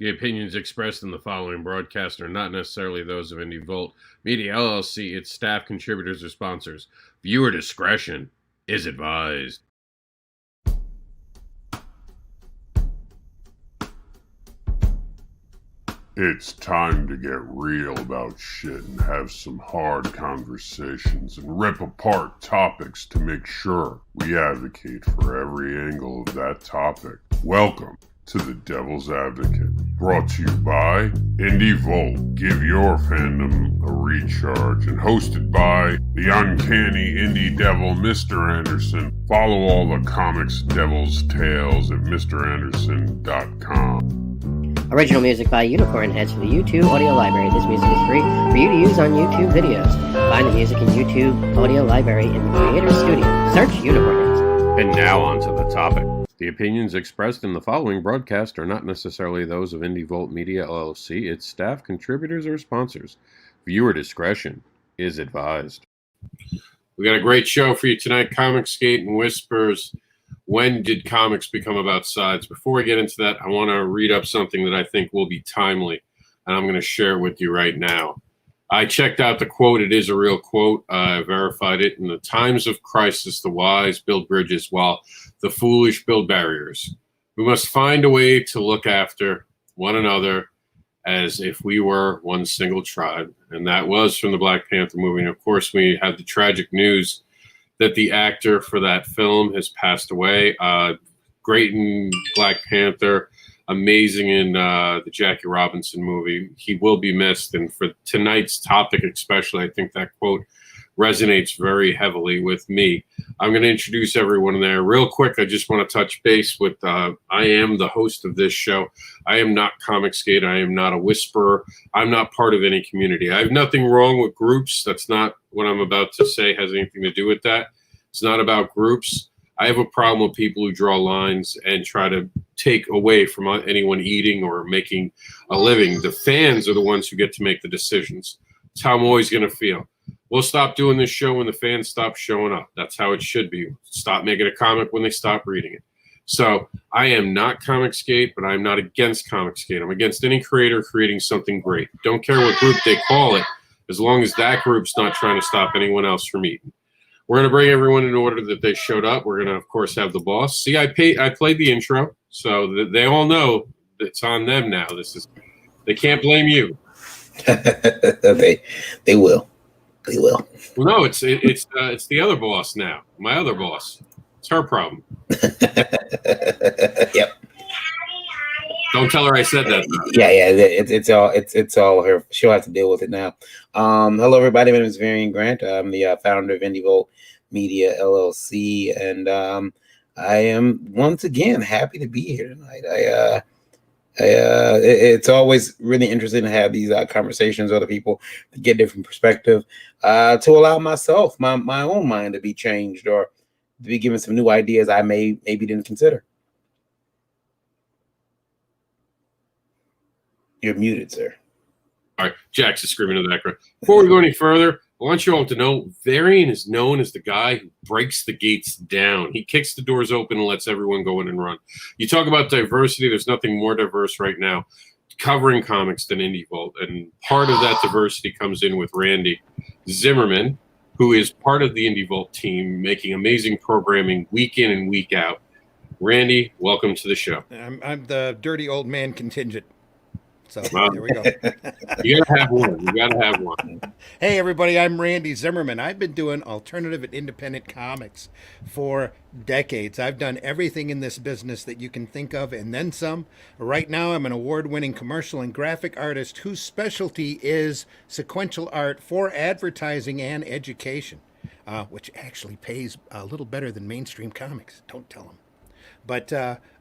The opinions expressed in the following broadcast are not necessarily those of Indie Volt Media LLC, its staff, contributors, or sponsors. Viewer discretion is advised. It's time to get real about shit and have some hard conversations and rip apart topics to make sure we advocate for every angle of that topic. Welcome to The Devil's Advocate, brought to you by Indie Volt. Give your fandom a recharge, and hosted by the uncanny indie devil, Mr. Anderson. Follow all the comics devil's tales at MrAnderson.com. Original music by Unicorn Heads for the YouTube audio library. This music is free for you to use on YouTube videos. Find the music in YouTube audio library in the Creator Studio. Search Unicorn Heads. And now on to the topic. The opinions expressed in the following broadcast are not necessarily those of Indie Volt Media LLC, its staff, contributors, or sponsors. Viewer discretion is advised. We got a great show for you tonight. Comicsgate and Whispers. When did comics become about sides? Before we get into that, I want to read up something that I think will be timely, and I'm going to share it with you right now. I checked out the quote. It is a real quote. I verified it. In the times of crisis, the wise build bridges while the foolish build barriers. We must find a way to look after one another as if we were one single tribe. And that was from the Black Panther movie. And of course, we have the tragic news that the actor for that film has passed away. Great in Black Panther, amazing in the Jackie Robinson movie. He will be missed. And for tonight's topic especially, I think that quote resonates very heavily with me. I'm going to introduce everyone there. Real quick, I just want to touch base with, I am the host of this show. I am not Comicsgate. I am not a whisperer. I'm not part of any community. I have nothing wrong with groups. That's not what I'm about to say has anything to do with that. It's not about groups. I have a problem with people who draw lines and try to take away from anyone eating or making a living. The fans are the ones who get to make the decisions. That's how I'm always going to feel. We'll stop doing this show when the fans stop showing up. That's how it should be. Stop making a comic when they stop reading it. So I am not Comicsgate, but I'm not against Comicsgate. I'm against any creator creating something great. Don't care what group they call it, as long as that group's not trying to stop anyone else from eating. We're going to bring everyone in order that they showed up. We're going to, of course, have the boss. See, I played the intro, so they all know it's on them now. They can't blame you. they will. They will. Well, no, it's the other boss now. My other boss. It's her problem. Yep. Don't tell her I said that. Yeah. It's all her. She'll have to deal with it now. Hello, everybody. My name is Varian Grant. I'm the founder of Indie Volt Media LLC, and I am once again happy to be here tonight. It's always really interesting to have these conversations with other people to get different perspective, to allow myself, my own mind to be changed or to be given some new ideas I maybe didn't consider. You're muted, sir. All right, Jack's is screaming in the background. Before we go any further, I want you all to know Varian is known as the guy who breaks the gates down. He kicks the doors open and lets everyone go in and run. You talk about diversity. There's nothing more diverse right now covering comics than Indie Volt. And part of that diversity comes in with Randy Zimmerman, who is part of the Indie Volt team, making amazing programming week in and week out. Randy, welcome to the show. I'm the dirty old man contingent. So there we go. You gotta have one. Hey everybody, I'm Randy Zimmerman. I've been doing alternative and independent comics for decades. I've done everything in this business that you can think of and then some. Right now I'm an award-winning commercial and graphic artist whose specialty is sequential art for advertising and education, which actually pays a little better than mainstream comics. Don't tell them. But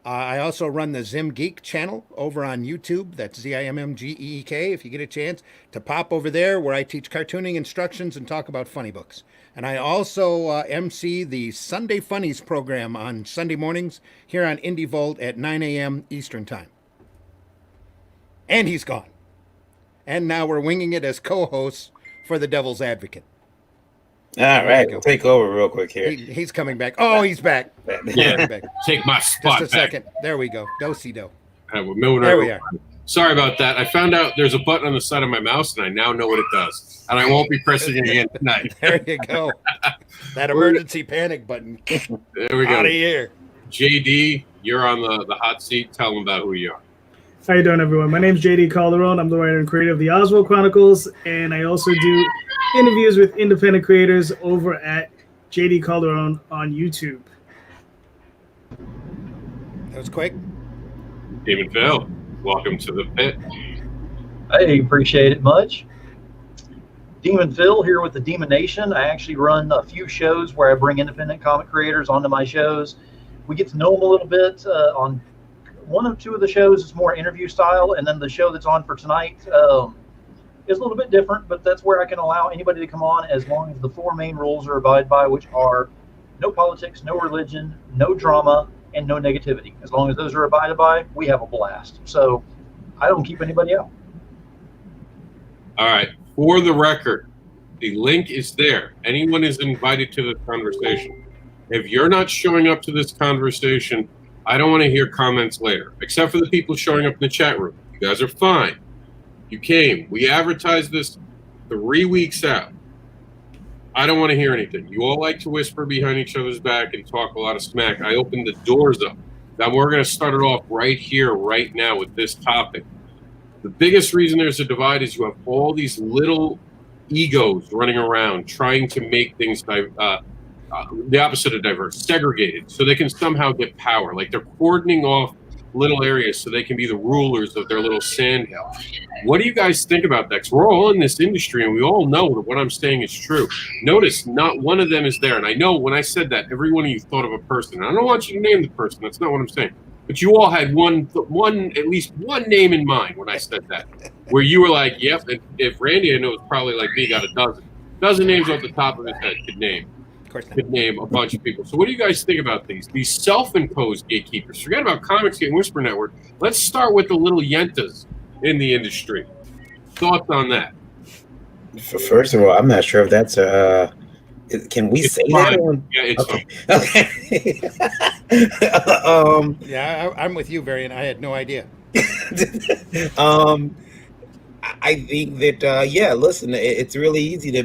I also run the Zim Geek channel over on YouTube. That's ZIMMGEEK. If you get a chance to pop over there, where I teach cartooning instructions and talk about funny books. And I also MC the Sunday Funnies program on Sunday mornings here on Indie Volt at 9 a.m. Eastern Time. And he's gone. And now we're winging it as co-hosts for The Devil's Advocate. All right, we'll take over real quick here. He's coming back. Oh, he's back. Yeah, take my spot. Just a second. There we go. Do-si-do. There we are. Sorry about that. I found out there's a button on the side of my mouse, and I now know what it does. And I won't be pressing it again tonight. There you go. That emergency panic button. There we Out go. of here. JD, you're on the hot seat. Tell them about who you are. How you doing, everyone? My name is JD Calderon. I'm the writer and creator of the Oswald Chronicles, and I also do interviews with independent creators over at JD Calderon on YouTube. That was quick. Demon Phil, welcome to the pit. Hey, appreciate it much. Demon Phil here with the Demon Nation. I actually run a few shows where I bring independent comic creators onto my shows. We get to know them a little bit. On one or two of the shows is more interview style, and then the show that's on for tonight is a little bit different, but that's where I can allow anybody to come on as long as the four main rules are abided by, which are no politics, no religion, no drama, and no negativity. As long as those are abided by, we have a blast. So I don't keep anybody out. All right. For the record, the link is there. Anyone is invited to this conversation. If you're not showing up to this conversation, I don't want to hear comments later, except for the people showing up in the chat room. You guys are fine. You came. We advertised this 3 weeks out. I don't want to hear anything. You all like to whisper behind each other's back and talk a lot of smack. I opened the doors up. Now we're going to start it off right here, right now with this topic. The biggest reason there's a divide is you have all these little egos running around trying to make things the opposite of diverse, segregated, so they can somehow get power. Like they're cordoning off little areas so they can be the rulers of their little sandhill. What do you guys think about that? Because we're all in this industry and we all know that what I'm saying is true. Notice not one of them is there. And I know when I said that, every one of you thought of a person. And I don't want you to name the person. That's not what I'm saying. But you all had at least one name in mind when I said that, where you were like, yep, if Randy, I know it's probably like me, got a dozen names off the top of his head could name. Could name a bunch of people. So what do you guys think about these self-imposed gatekeepers? Forget about Comicsgate and Whisper Network. Let's start with the little yentas in the industry. Thoughts on that? First of all, I'm not sure if that's can we say fine. that one? Yeah, it's okay. Yeah, I'm with you, Varian. I had no idea. I think that listen, it's really easy to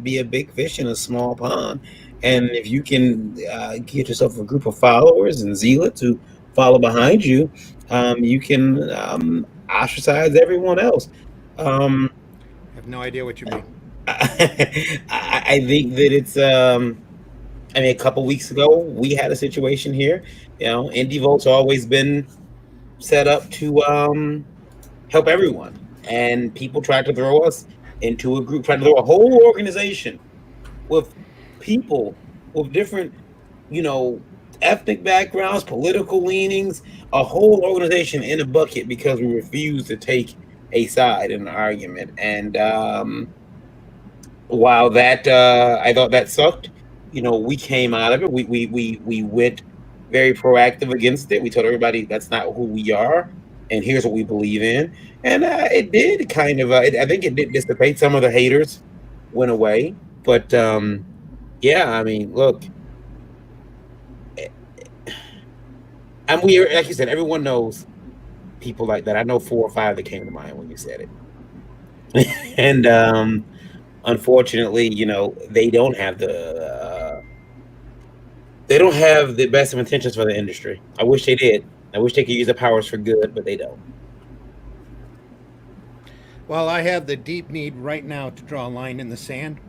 be a big fish in a small pond, and if you can get yourself a group of followers and zealots who follow behind you, you can ostracize everyone else. I have no idea what you mean. I think that it's a couple weeks ago we had a situation here. Indie Volt's always been set up to help everyone, and people tried to throw us into a group, tried to throw a whole organization with people with different ethnic backgrounds, political leanings, a whole organization in a bucket because we refused to take a side in an argument. And while that I thought that sucked, we came out of it. We went very proactive against it. We told everybody that's not who we are, and here's what we believe in. And it did kind of. I think it did dissipate. Some of the haters went away, but look. And we, like you said, everyone knows people like that. I know 4 or 5 that came to mind when you said it. And unfortunately, they don't have the best of intentions for the industry. I wish they did. I wish they could use their powers for good, but they don't. Well, I have the deep need right now to draw a line in the sand.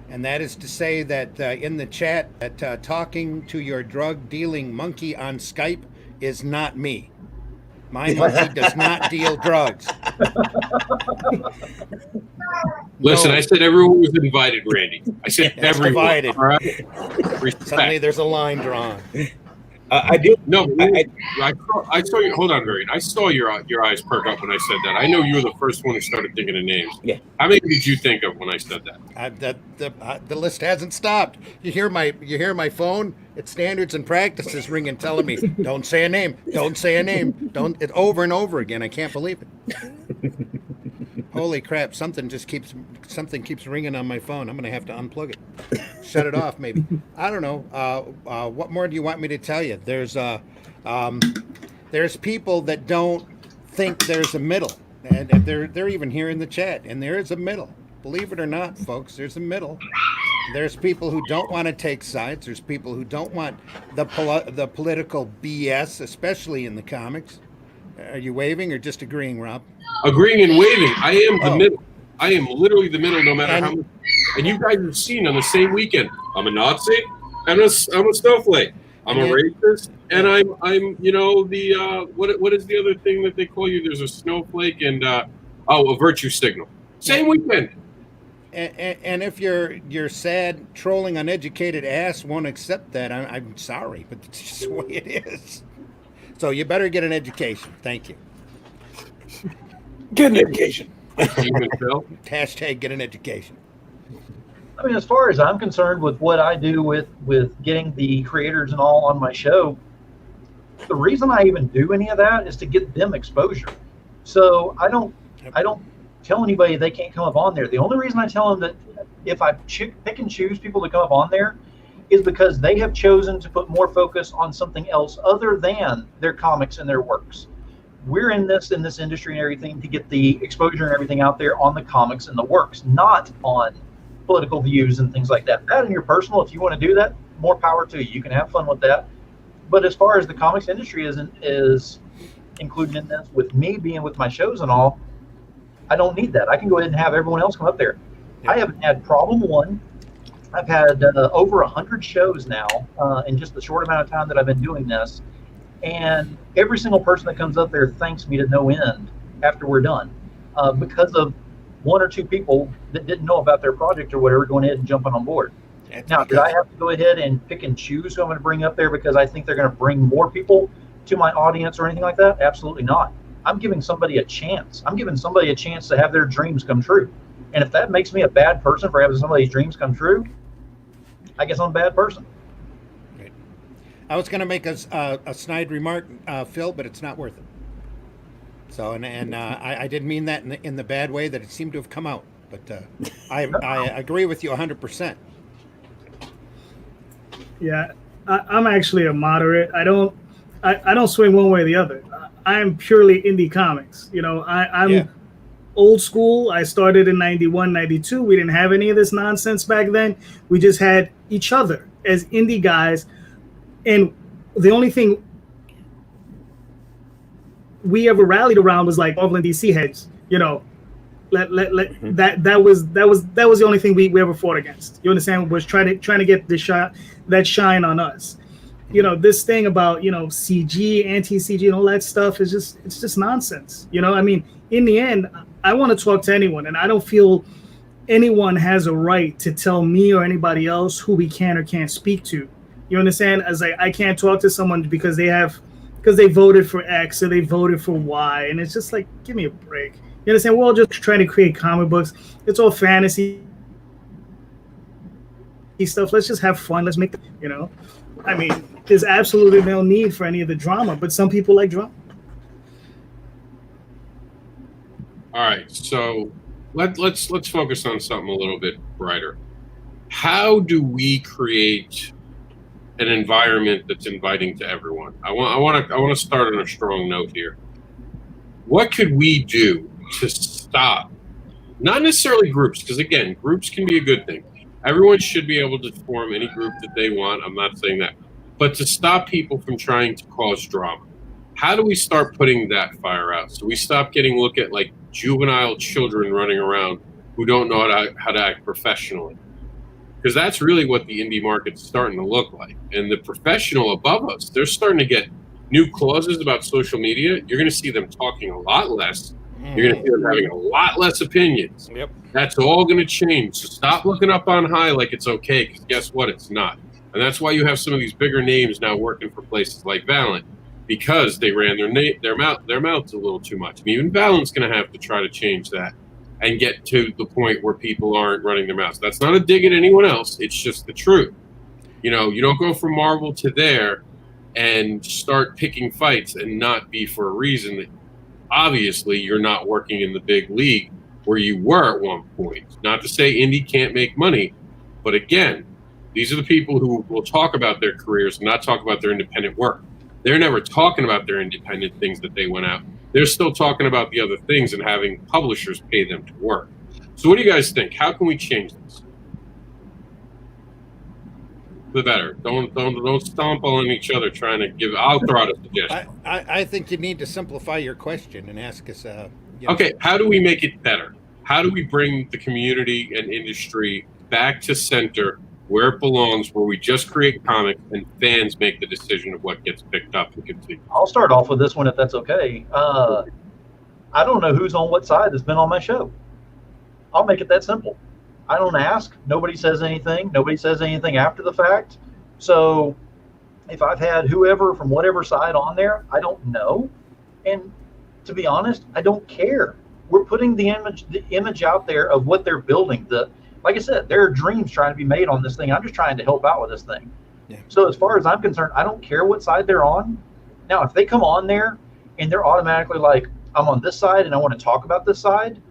And that is to say that in the chat, that talking to your drug-dealing monkey on Skype is not me. My monkey does not deal drugs. Listen, No. I said everyone was invited, Randy. I said That's everyone. divided. All right? Respect. Suddenly there's a line drawn. I do. No, I saw you. Hold on, Varian. I saw your eyes perk up when I said that. I know you were the first one who started thinking of names. Yeah. How many did you think of when I said that? The list hasn't stopped. You hear my phone? It's standards and practices ringing, telling me, "Don't say a name. Don't say a name. Don't." It over and over again. I can't believe it. Holy crap! Something keeps ringing on my phone. I'm gonna have to unplug it, shut it off, maybe. I don't know. What more do you want me to tell you? There's people that don't think there's a middle, and they're even here in the chat, and there is a middle. Believe it or not, folks, there's a middle. There's people who don't want to take sides. There's people who don't want the political BS, especially in the comics. Are you waving or just agreeing, Rob? Agreeing and waving. I am the middle. I am literally the middle, no matter how much. And you guys have seen on the same weekend. I'm a Nazi. I'm a snowflake. I'm a racist, and I'm you know the what is the other thing that they call you? There's a snowflake and a virtue signal. Same weekend. And if your sad, trolling, uneducated ass won't accept that, I'm sorry, but it's just the way it is. So you better get an education. Thank you. Get an education. Hashtag get an education. I mean, as far as I'm concerned with what I do with getting the creators and all on my show, the reason I even do any of that is to get them exposure. So I don't tell anybody they can't come up on there. The only reason I tell them that if I pick and choose people to come up on there is because they have chosen to put more focus on something else other than their comics and their works. We're in this industry and everything to get the exposure and everything out there on the comics and the works, not on political views and things like that. That in your personal, if you want to do that, more power to you. You can have fun with that. But as far as the comics industry is included in this, with me being with my shows and all, I don't need that. I can go ahead and have everyone else come up there. Yeah. I haven't had problem one. I've had over 100 shows now in just the short amount of time that I've been doing this. And every single person that comes up there thanks me to no end after we're done because of one or two people that didn't know about their project or whatever going ahead and jumping on board. Now, did I have to go ahead and pick and choose who I'm going to bring up there because I think they're going to bring more people to my audience or anything like that? Absolutely not. I'm giving somebody a chance. I'm giving somebody a chance to have their dreams come true. And if that makes me a bad person for having somebody's dreams come true, I guess I'm a bad person. Right. I was going to make a snide remark, Phil, but it's not worth it. So, and I didn't mean that in the bad way that it seemed to have come out. But I agree with you 100%. Yeah, I'm actually a moderate. I don't swing one way or the other. I'm purely indie comics. You know, I'm old school. I started in 91, 92. We didn't have any of this nonsense back then. We just had each other as indie guys. And the only thing we ever rallied around was like Marvel and DC heads, you know. That was the only thing we ever fought against. You understand? Was trying to get that shine on us. You know, this thing about, you know, CG, anti-CG, and all that stuff is just nonsense. You know, I mean, in the end, I want to talk to anyone, and I don't feel anyone has a right to tell me or anybody else who we can or can't speak to. You understand? As I can't talk to someone because they voted for X or they voted for Y, and it's just like, give me a break. You understand? We're all just trying to create comic books. It's all fantasy stuff. Let's just have fun. Let's make you know. I mean, there's absolutely no need for any of the drama, but some people like drama. All right, so let's focus on something a little bit brighter. How do we create an environment that's inviting to everyone? I want to start on a strong note here. What could we do to stop, not necessarily groups, because again, groups can be a good thing. Everyone should be able to form any group that they want. I'm not saying that. But to stop people from trying to cause drama. How do we start putting that fire out? So we stop getting look at like juvenile children running around who don't know how to act professionally. Because that's really what the indie market's starting to look like. And the professional above us, they're starting to get new clauses about social media. You're going to see them talking a lot less. You're going to see them having a lot less opinions. Yep. That's all going to change. So stop looking up on high like it's okay, because guess what? It's not. And that's why you have some of these bigger names now working for places like Valent, because they ran their mouths a little too much. And even Valent's going to have to try to change that and get to the point where people aren't running their mouths. That's not a dig at anyone else. It's just the truth. You know, you don't go from Marvel to there and start picking fights and not be for a reason that obviously you're not working in the big league where you were at one point. Not to say indie can't make money, but again, these are the people who will talk about their careers and not talk about their independent work. They're never talking about their independent things that they went out. they're still talking about the other things and having publishers pay them to work. So what do you guys think? How can we change this? The better. Don't stomp on each other trying to give. I'll throw out a suggestion. I think you need to simplify your question and ask us. Okay, how do we make it better? How do we bring the community and industry back to center where it belongs, where we just create comics and fans make the decision of what gets picked up and continued? I'll start off with this one if that's okay. I don't know who's on what side that's been on my show. I'll make it that simple. I don't ask. Nobody says anything. Nobody says anything after the fact. So if I've had whoever from whatever side on there, I don't know. And to be honest, I don't care. We're putting the image out there of what they're building. Like I said, there are dreams trying to be made on this thing. I'm just trying to help out with this thing. Yeah. So as far as I'm concerned, I don't care what side they're on. Now, if they come on there and they're automatically like, I'm on this side and I want to talk about this side,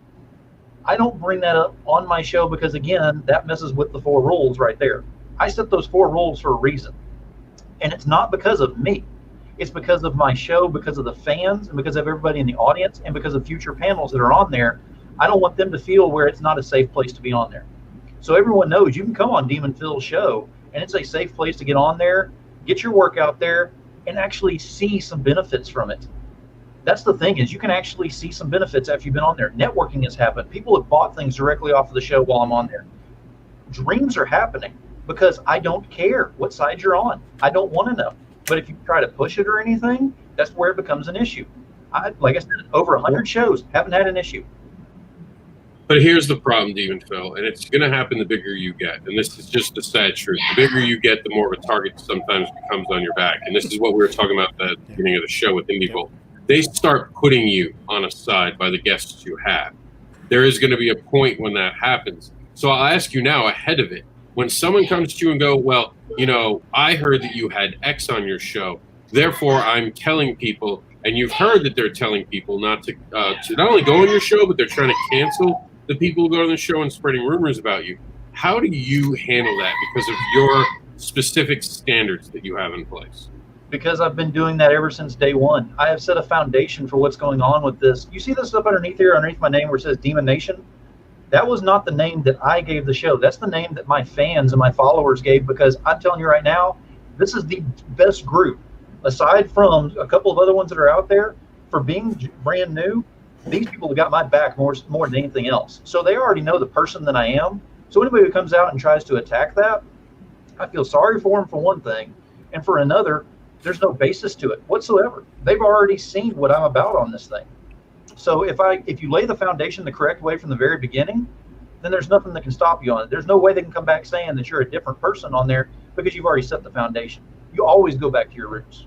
I don't bring that up on my show because, again, that messes with the 4 rules right there. I set those 4 rules for a reason. And it's not because of me. It's because of my show, because of the fans, and because of everybody in the audience, and because of future panels that are on there. I don't want them to feel where it's not a safe place to be on there. So everyone knows you can come on Demon Phil's show, and it's a safe place to get on there, get your work out there, and actually see some benefits from it. That's the thing, is you can actually see some benefits after you've been on there. Networking has happened. People have bought things directly off of the show while I'm on there. Dreams are happening because I don't care what side you're on. I don't want to know. But if you try to push it or anything, that's where it becomes an issue. Like I said, over 100 shows, haven't had an issue. But here's the problem, Demon Phil, and it's going to happen the bigger you get. And this is just the sad truth. The bigger you get, the more of a target sometimes becomes on your back. And this is what we were talking about at the beginning of the show with Indie Volt. They start putting you on a side by the guests you have. There is going to be a point when that happens. So I'll ask you now ahead of it. When someone comes to you and go, well, you know, I heard that you had X on your show. Therefore, I'm telling people, and you've heard that they're telling people not to not only go on your show, but they're trying to cancel the people who go on the show and spreading rumors about you. How do you handle that because of your specific standards that you have in place? Because I've been doing that ever since day one. I have set a foundation for what's going on with this. You see this stuff underneath here, underneath my name where it says Demon Nation? That was not the name that I gave the show. That's the name that my fans and my followers gave, because I'm telling you right now, this is the best group. Aside from a couple of other ones that are out there, for being brand new, these people have got my back more than anything else. So they already know the person that I am. So anybody who comes out and tries to attack that, I feel sorry for them for one thing. And for another, there's no basis to it whatsoever. They've already seen what I'm about on this thing. So if you lay the foundation the correct way from the very beginning, then there's nothing that can stop you on it. There's no way they can come back saying that you're a different person on there because you've already set the foundation. You always go back to your roots.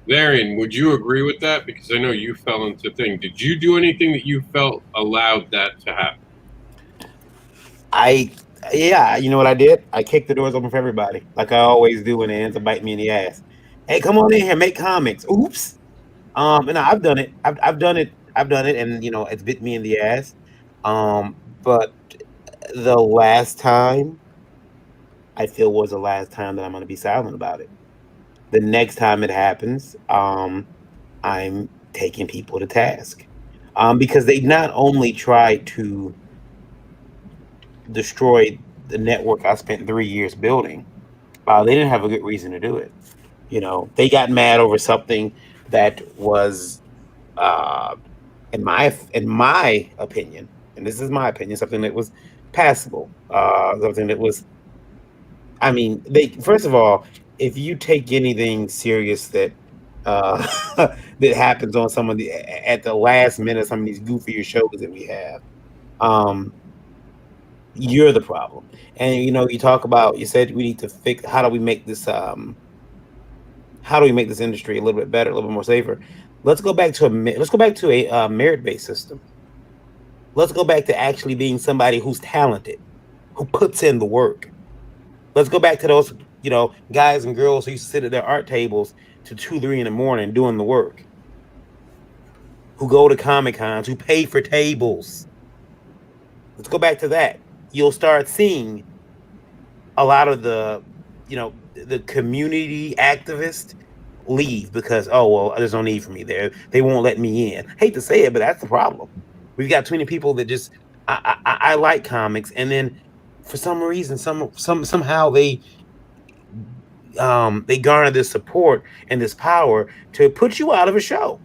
Varian, would you agree with that? Because I know you fell into the thing. Did you do anything that you felt allowed that to happen? Yeah, you know what I did? I kicked the doors open for everybody, like I always do when it ends up biting me in the ass. Hey, come on in here, make comics. Oops. And I've done it. I've done it, and you know, it's bit me in the ass. But the last time, I feel, was the last time that I'm going to be silent about it. The next time it happens, I'm taking people to task, because they not only try to destroy the network I spent 3 years building. They didn't have a good reason to do it. You know, they got mad over something that was, in my opinion, and this is my opinion, something that was passable. Something that was, I mean, first of all, if you take anything serious that that happens on some of the at the last minute, some of these goofier shows that we have, you're the problem. And you know, you said we need to fix, how do we make this industry a little bit better, a little bit more safer? Let's go back to a merit-based system. Let's go back to actually being somebody who's talented, who puts in the work. Let's go back to those, you know, guys and girls who used to sit at their art tables to 2, 3 in the morning doing the work, who go to Comic Cons, who pay for tables. Let's go back to that. You'll start seeing a lot of the, you know, the community activists leave because, oh, well, there's no need for me there. They won't let me in. Hate to say it, but that's the problem. We've got too many people that just, I like comics. And then for some reason, somehow they garner this support and this power to put you out of a show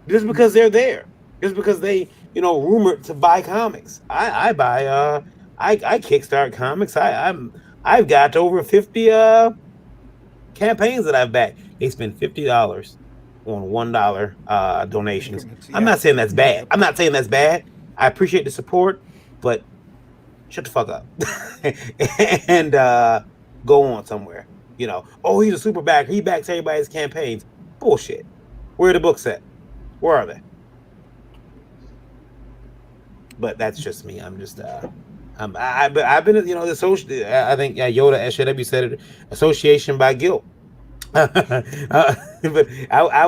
just because they're there, just because they, rumored to buy comics. I buy, I kickstart comics. I've got over 50 campaigns that I've backed. They spend $50 on $1 donations. Yeah. I'm not saying that's bad. I'm not saying that's bad. I appreciate the support, but shut the fuck up and go on somewhere. Oh, he's a super backer. He backs everybody's campaigns. Bullshit. Where are the books at? Where are they? But that's just me. I'm just I've been, the social. I think Yoda SJW said it. Association by guilt. But I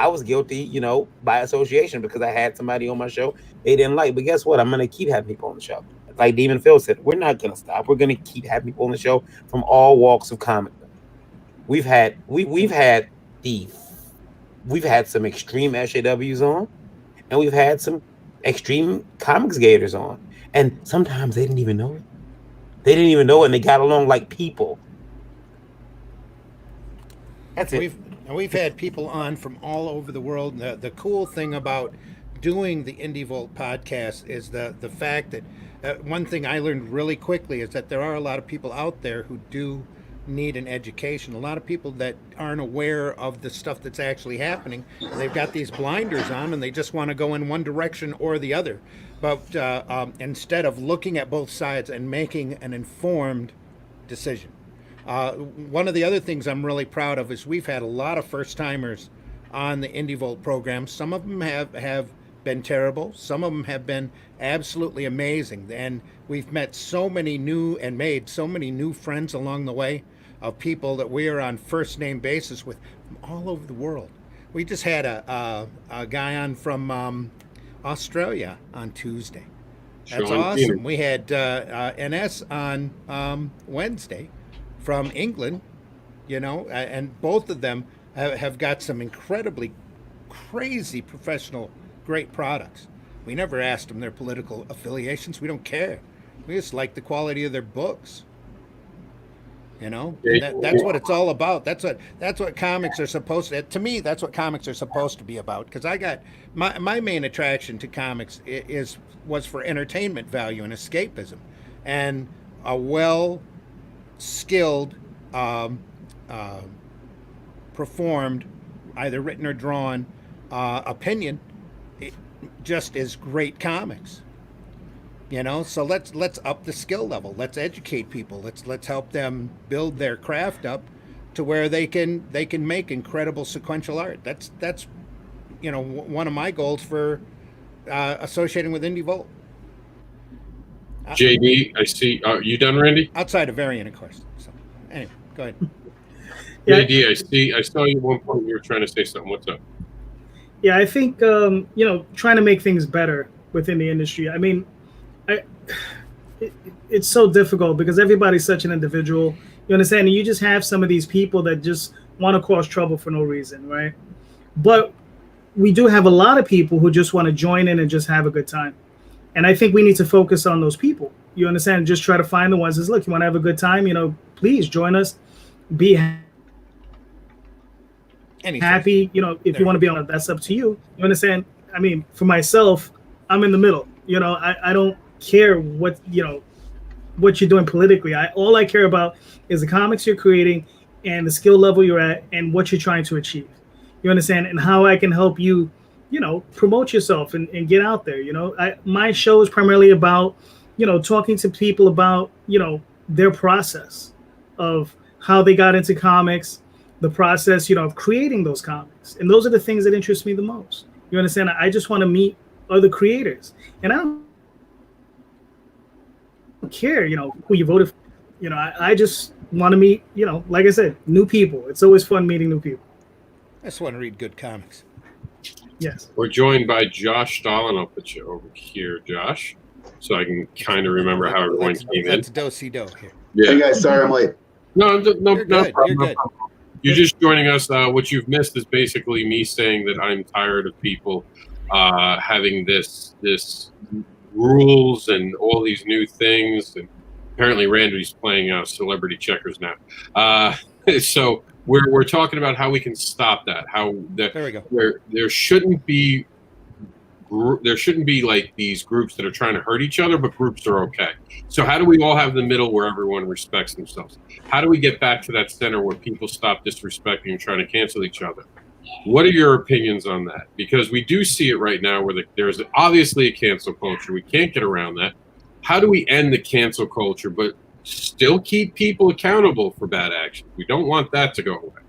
was guilty, by association because I had somebody on my show they didn't like. But guess what? I'm gonna keep having people on the show. Like Demon Phil said, we're not gonna stop. We're gonna keep having people on the show from all walks of comic. We've had some extreme SJWs on, and we've had some extreme comics gators on, and sometimes they didn't even know it. They didn't even know it, and they got along like people. That's it. We've had people on from all over the world. The cool thing about doing the Indie Vault podcast is the fact that one thing I learned really quickly is that there are a lot of people out there who do need an education. A lot of people that aren't aware of the stuff that's actually happening. They've got these blinders on and they just want to go in one direction or the other. But instead of looking at both sides and making an informed decision. One of the other things I'm really proud of is we've had a lot of first-timers on the Indie Vault program. Some of them have been terrible. Some of them have been absolutely amazing. And we've met so many new and made so many new friends along the way of people that we are on first-name basis with from all over the world. We just had a guy on from Australia on Tuesday. That's Sean awesome. Keener. We had NS on Wednesday from England, and both of them have got some incredibly crazy professional, great products. We never asked them their political affiliations. We don't care. We just like the quality of their books. That's what it's all about. That's what comics are supposed to. To me, that's what comics are supposed to be about. Because I got my main attraction to comics was for entertainment value and escapism, and a skilled, performed, either written or drawn, opinion, just is great comics. So let's up the skill level. Let's educate people. Let's help them build their craft up to where they can make incredible sequential art. That's one of my goals for associating with Indie Vault. JD, I see. You done, Randy? Outside of Variant, of course. So anyway, go ahead. Yeah. JD, I saw you at one point. You were trying to say something. What's up? Yeah, I think trying to make things better within the industry. I mean, it's so difficult because everybody's such an individual. You understand? And you just have some of these people that just want to cause trouble for no reason, right? But we do have a lot of people who just want to join in and just have a good time. And I think we need to focus on those people. You understand? Just try to find the ones that, look, you want to have a good time, please join us. Be happy. If you want to be on it, that's up to you. You understand? I mean, for myself, I'm in the middle. I don't care what you're doing politically. All I care about is the comics you're creating and the skill level you're at and what you're trying to achieve. You understand? And how I can help you, promote yourself and get out there. My show is primarily about, talking to people about, their process of how they got into comics, the process, of creating those comics. And those are the things that interest me the most. You understand? I just want to meet other creators. And I don't care, who you voted for. I just want to meet, like I said, new people. It's always fun meeting new people. I just want to read good comics. Yes. We're joined by Josh Stalin. I'll put you over here, Josh, so I can kind of remember how everyone came in. That's do-si-do here. Yeah. Hey guys, sorry I'm late. No, You're good. problem. You're good. you're just joining us, what you've missed is basically me saying that I'm tired of people having this rules and all these new things. And apparently Randy's playing celebrity checkers now. So we're talking about how we can stop that. There we go. Where there shouldn't be like these groups that are trying to hurt each other, but groups are okay. So how do we all have the middle where everyone respects themselves? How do we get back to that center where people stop disrespecting and trying to cancel each other? What are your opinions on that? Because we do see it right now where there's obviously a cancel culture. We can't get around that. How do we end the cancel culture, but still keep people accountable for bad action? We don't want that to go away.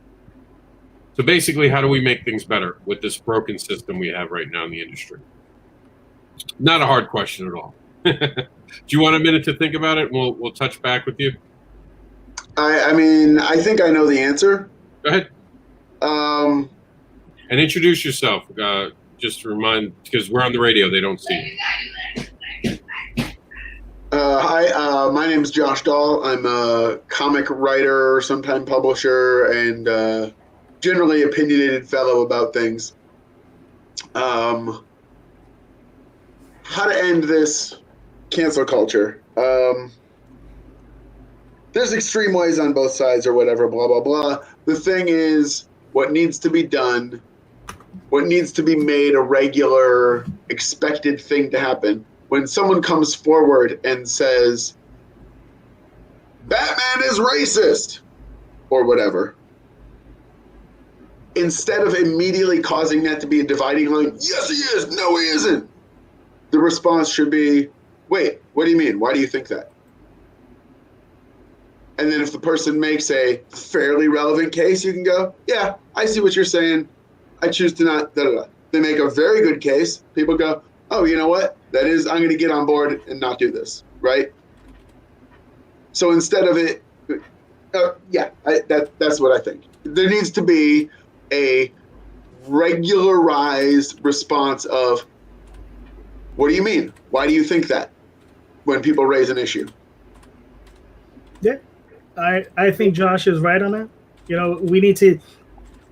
So basically, how do we make things better with this broken system we have right now in the industry? Not a hard question at all. Do you want a minute to think about it? We'll touch back with you. I mean, I think I know the answer. Go ahead. And introduce yourself. Just to remind, because we're on the radio, they don't see you. Hi, my name is Josh Dahl. I'm a comic writer, sometime publisher, and generally opinionated fellow about things. How to end this cancel culture? There's extreme ways on both sides or whatever, blah, blah, blah. The thing is, what needs to be done, what needs to be made a regular, expected thing to happen, when someone comes forward and says, Batman is racist, or whatever, instead of immediately causing that to be a dividing line, yes, he is, no, he isn't, the response should be, wait, what do you mean? Why do you think that? And then if the person makes a fairly relevant case, you can go, yeah, I see what you're saying. I choose to not, da, da, da. They make a very good case. People go, oh, you know what? That is, I'm going to get on board and not do this, right? So instead of it, that's what I think. There needs to be a regularized response of, what do you mean? Why do you think that? When people raise an issue. Yeah, I think Josh is right on that. You know, we need to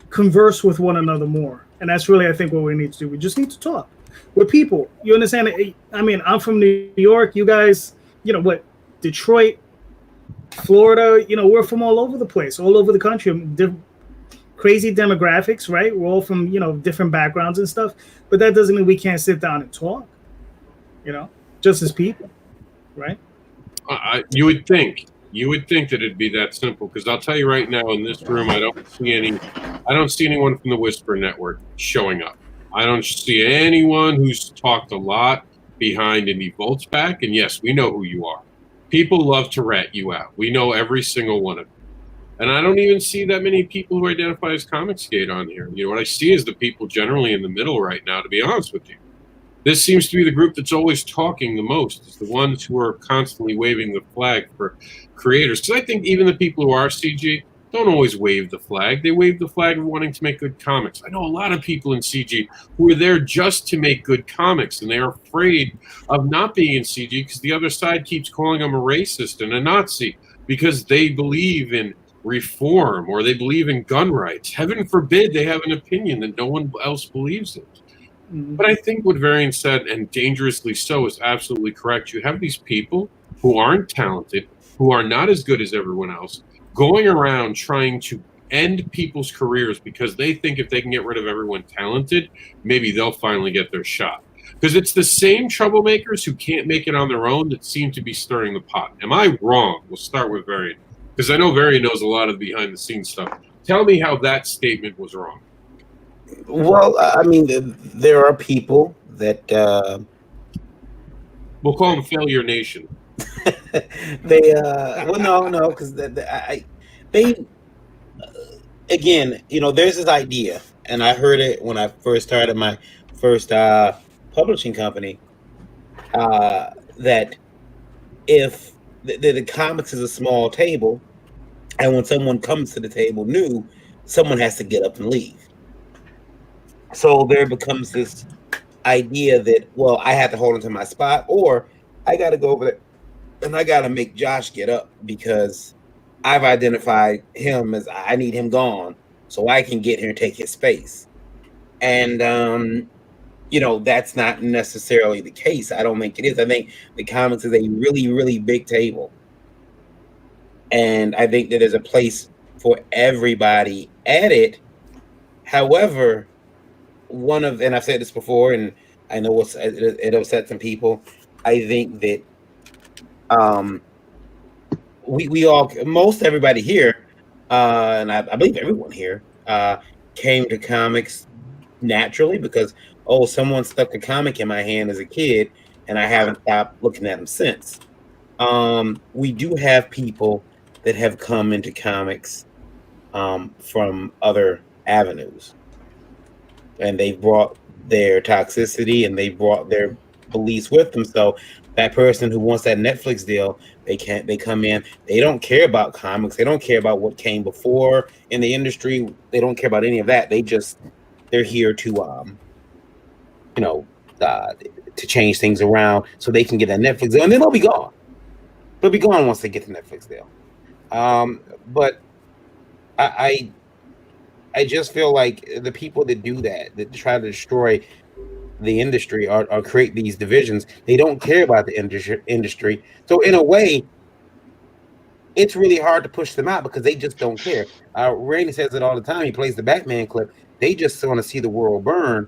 converse with one another more. And that's really, I think, what we need to do. We just need to talk with people. You understand? I mean, I'm from New York. You guys, you know, what, Detroit, Florida, you know, we're from all over the place, all over the country. Crazy demographics, right? We're all from, you know, different backgrounds and stuff. But that doesn't mean we can't sit down and talk, you know, just as people, right? You would think that it'd be that simple, because I'll tell you right now, in this room, I don't see anyone from the Whisper Network showing up. I don't see anyone who's talked a lot behind Indie Volt's back. And yes, we know who you are. People love to rat you out. We know every single one of them. And I don't even see that many people who identify as Comicsgate on here. You know, what I see is the people generally in the middle right now, to be honest with you. This seems to be the group that's always talking the most. It's the ones who are constantly waving the flag for creators. Because I think even the people who are CG don't always wave the flag. They wave the flag of wanting to make good comics. I know a lot of people in CG who are there just to make good comics, and they're afraid of not being in CG because the other side keeps calling them a racist and a Nazi because they believe in reform or they believe in gun rights. Heaven forbid they have an opinion that no one else believes in. But I think what Varian said, and dangerously so, is absolutely correct. You have these people who aren't talented, who are not as good as everyone else, going around trying to end people's careers because they think if they can get rid of everyone talented, maybe they'll finally get their shot. Because it's the same troublemakers who can't make it on their own that seem to be stirring the pot. Am I wrong? We'll start with Varian, because I know Varian knows a lot of behind-the-scenes stuff. Tell me how that statement was wrong. Well, I mean, there are people that we'll call them Failure Nation. They well, no, because they again, you know, there's this idea, and I heard it when I first started my first publishing company, that if the comics is a small table, and when someone comes to the table new, someone has to get up and leave. So there becomes this idea that, well, I have to hold onto my spot, or I got to go over there and I got to make Josh get up because I've identified him as I need him gone so I can get here and take his space. And that's not necessarily the case. I don't think it is. I think the comics is a really, really big table. And I think that there's a place for everybody at it. However, and I've said this before, and I know it upset some people. I think that we all, most everybody here, and I believe everyone here, came to comics naturally because someone stuck a comic in my hand as a kid, and I haven't stopped looking at them since. We do have people that have come into comics from other avenues, and they brought their toxicity and they brought their beliefs with them. So that person who wants that Netflix deal, they come in, they don't care about comics, they don't care about what came before in the industry, they don't care about any of that. They're here to to change things around so they can get that Netflix deal, and then they'll be gone. They'll be gone once they get the Netflix deal. But I just feel like the people that do that try to destroy the industry or create these divisions, they don't care about the industry. So in a way, it's really hard to push them out because they just don't care. Randy says it all the time. He plays the Batman clip. They just want to see the world burn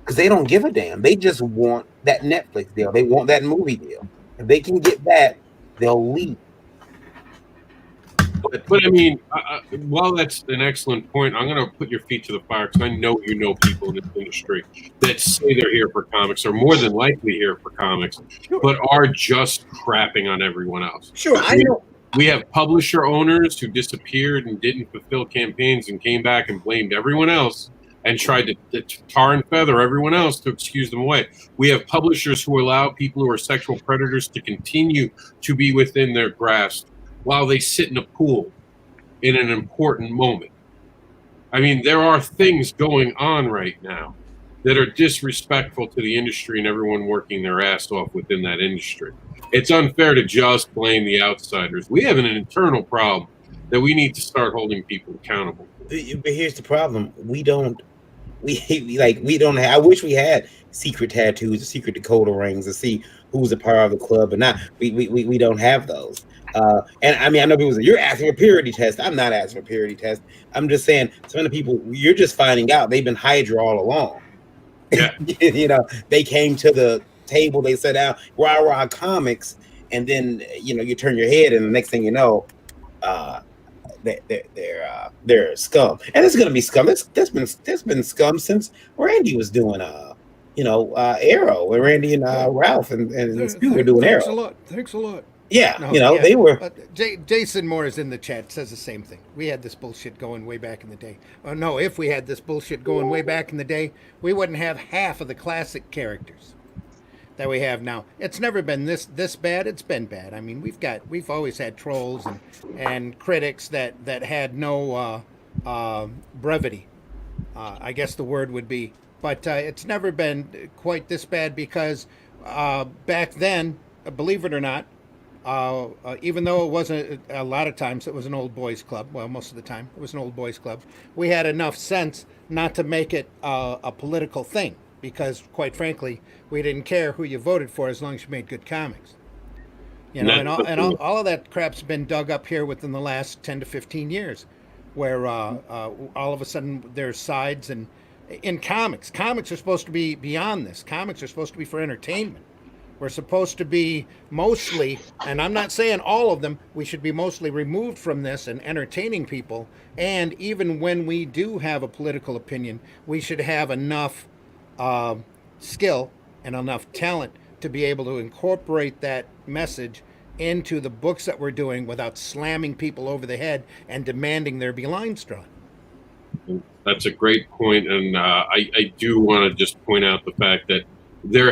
because they don't give a damn. They just want that Netflix deal. They want that movie deal. If they can get that, they'll leave. But I mean, while that's an excellent point, I'm going to put your feet to the fire because I know you know people in this industry that say they're here for comics, or more than likely here for comics, but are just crapping on everyone else. Sure, I know. We have publisher owners who disappeared and didn't fulfill campaigns and came back and blamed everyone else and tried to tar and feather everyone else to excuse them away. We have publishers who allow people who are sexual predators to continue to be within their grasp while they sit in a pool in an important moment. I mean, there are things going on right now that are disrespectful to the industry and everyone working their ass off within that industry. It's unfair to just blame the outsiders. We have an internal problem that we need to start holding people accountable for. But here's the problem. We don't have, I wish we had secret tattoos or secret Dakota rings to see who's a part of the club, but not we don't have those. And I mean, I know people say you're asking for a purity test. I'm not asking for a purity test. I'm just saying some of the people you're just finding out they've been Hydra all along. Yeah. They came to the table, they sat down, rah comics, and then you turn your head, and the next thing you know, they're scum, and it's gonna be scum. There's been scum since Randy was doing Arrow, and Randy and Ralph and Stu were doing Arrow. Thanks a lot. Yeah, they were. Jason Moore is in the chat, says the same thing. We had this bullshit going way back in the day. No, if we had this bullshit going way back in the day, we wouldn't have half of the classic characters that we have now. It's never been this bad. It's been bad. I mean, we've always had trolls and critics that had no brevity. I guess the word would be. But it's never been quite this bad because back then, believe it or not, even though it wasn't a lot of times, it was an old boys club. Well, most of the time it was an old boys club. We had enough sense not to make it a political thing because, quite frankly, we didn't care who you voted for as long as you made good comics. All of that crap's been dug up here within the last 10 to 15 years, where all of a sudden there's sides and in comics. Comics are supposed to be beyond this. Comics are supposed to be for entertainment. We're supposed to be mostly, and I'm not saying all of them, we should be mostly removed from this and entertaining people. And even when we do have a political opinion, we should have enough skill and enough talent to be able to incorporate that message into the books that we're doing without slamming people over the head and demanding there be lines drawn. That's a great point, and I do want to just point out the fact that there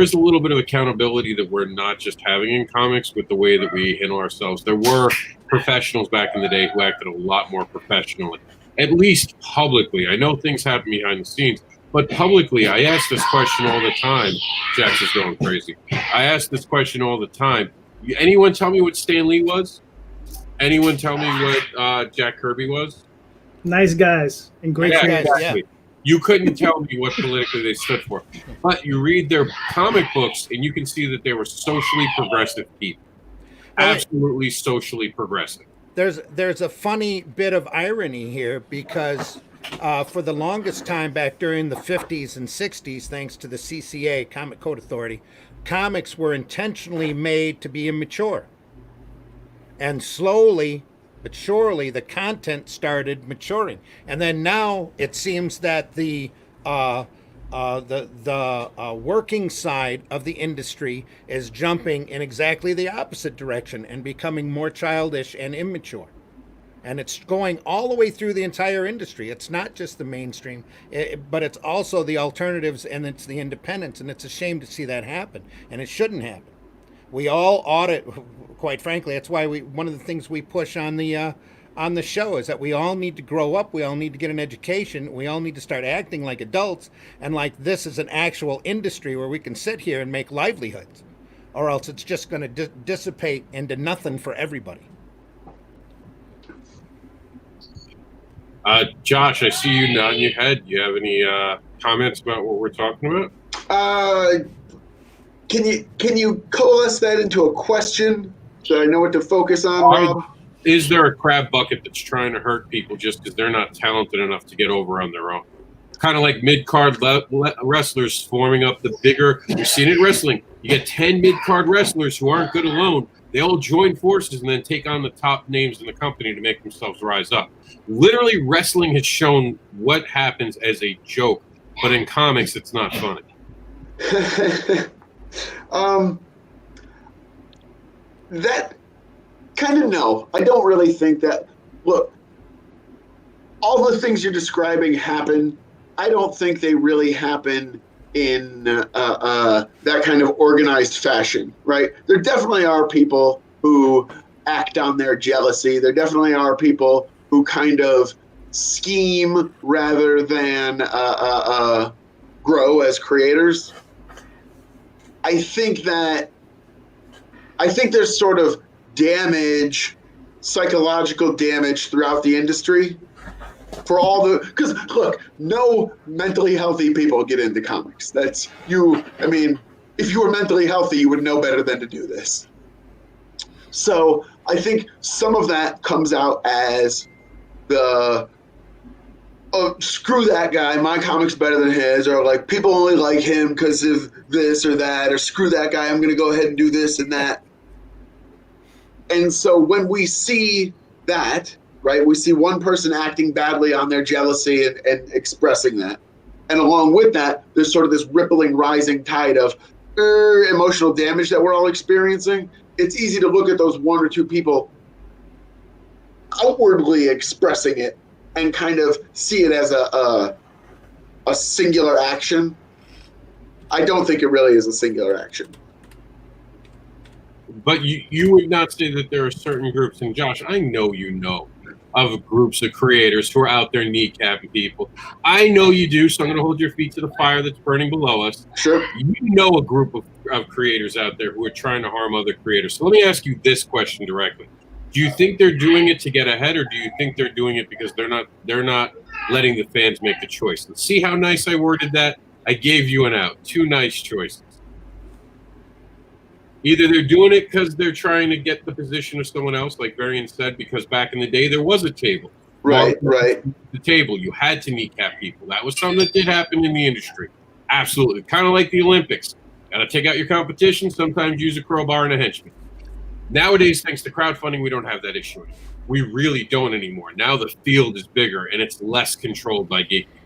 is a little bit of accountability that we're not just having in comics with the way that we handle ourselves. There were professionals back in the day who acted a lot more professionally, at least publicly. I know things happen behind the scenes, but publicly, I ask this question all the time. Jax is going crazy. I ask this question all the time. Anyone tell me what Stan Lee was? anyone tell me what Jack Kirby was? Nice guys and great Yeah, creators. exactly. You couldn't tell me what politically they stood for. But you read their comic books, and you can see that they were socially progressive people. Absolutely socially progressive. There's a funny bit of irony here because for the longest time back during the 50s and 60s, thanks to the CCA, Comic Code Authority, comics were intentionally made to be immature. And slowly but surely the content started maturing. And then now it seems that the working side of the industry is jumping in exactly the opposite direction and becoming more childish and immature. And it's going all the way through the entire industry. It's not just the mainstream, but it's also the alternatives and it's the independents. And it's a shame to see that happen. And it shouldn't happen. We all audit, quite frankly. That's why one of the things we push on the show is that we all need to grow up. We all need to get an education. We all need to start acting like adults and like this is an actual industry where we can sit here and make livelihoods, or else it's just going to dissipate into nothing for everybody. Josh, I see you nodding your head. Do you have any comments about what we're talking about? Can you coalesce that into a question so I know what to focus on, Rob? Is there a crab bucket that's trying to hurt people just because they're not talented enough to get over on their own? Kind of like mid-card wrestlers forming up the bigger. You've seen it in wrestling. You get 10 mid-card wrestlers who aren't good alone. They all join forces and then take on the top names in the company to make themselves rise up. Literally, wrestling has shown what happens as a joke, but in comics, it's not funny. That kind of no. I don't really think that. Look, all the things you're describing happen. I don't think they really happen in that kind of organized fashion, right? There definitely are people who act on their jealousy. There definitely are people who kind of scheme rather than grow as creators. I think there's sort of damage, psychological damage throughout the industry for all the, because look, no mentally healthy people get into comics. That's you. I mean, if you were mentally healthy, you would know better than to do this. So I think some of that comes out as the, oh, screw that guy, my comic's better than his, or like people only like him because of this or that, or screw that guy, I'm going to go ahead and do this and that. And so when we see that, right, we see one person acting badly on their jealousy and expressing that. And along with that, there's sort of this rippling, rising tide of emotional damage that we're all experiencing. It's easy to look at those one or two people outwardly expressing it and kind of see it as a singular action. I don't think it really is a singular action. But you would not say that there are certain groups, and Josh, I know you know of groups of creators who are out there kneecapping people. I know you do, so I'm going to hold your feet to the fire that's burning below us. Sure. You know a group of creators out there who are trying to harm other creators. So let me ask you this question directly. Do you think they're doing it to get ahead, or do you think they're doing it because they're not letting the fans make the choice? And see how nice I worded that? I gave you an out. Two nice choices. Either they're doing it because they're trying to get the position of someone else, like Varian said, because back in the day there was a table. Right. The table, you had to kneecap people. That was something that did happen in the industry. Absolutely. Kind of like the Olympics. Got to take out your competition, sometimes use a crowbar and a henchman. Nowadays, thanks to crowdfunding, we don't have that issue anymore. We really don't anymore. Now the field is bigger and it's less controlled by gatekeepers.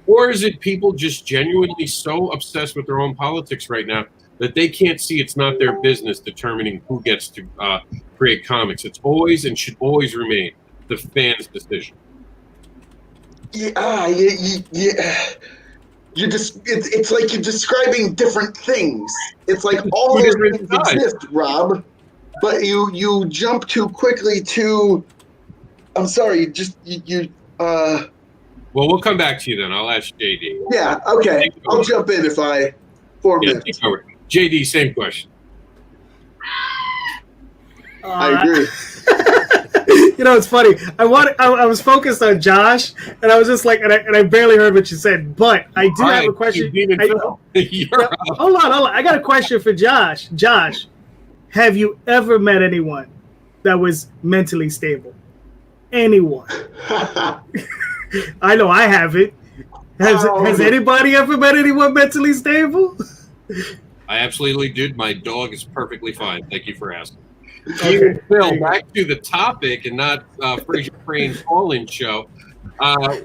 Or is it people just genuinely so obsessed with their own politics right now that they can't see it's not their business determining who gets to create comics? It's always and should always remain the fans' decision. Yeah. You're just, it's like you're describing different things. It's like all those things exist, Rob, but you jump too quickly to, I'm sorry, well, we'll come back to you then. I'll ask JD. Yeah, okay. I'll jump in if 4 minutes. JD, same question. I agree. You know, it's funny. I was focused on Josh, and I was just like, and I barely heard what you said. But I do have a question. Hold on. I got a question for Josh. Josh, have you ever met anyone that was mentally stable? Anyone? I know I haven't. Has anybody ever met anyone mentally stable? I absolutely did. My dog is perfectly fine. Thank you for asking. Okay. Phil, back to the topic and not Fraser Crane's call-in show.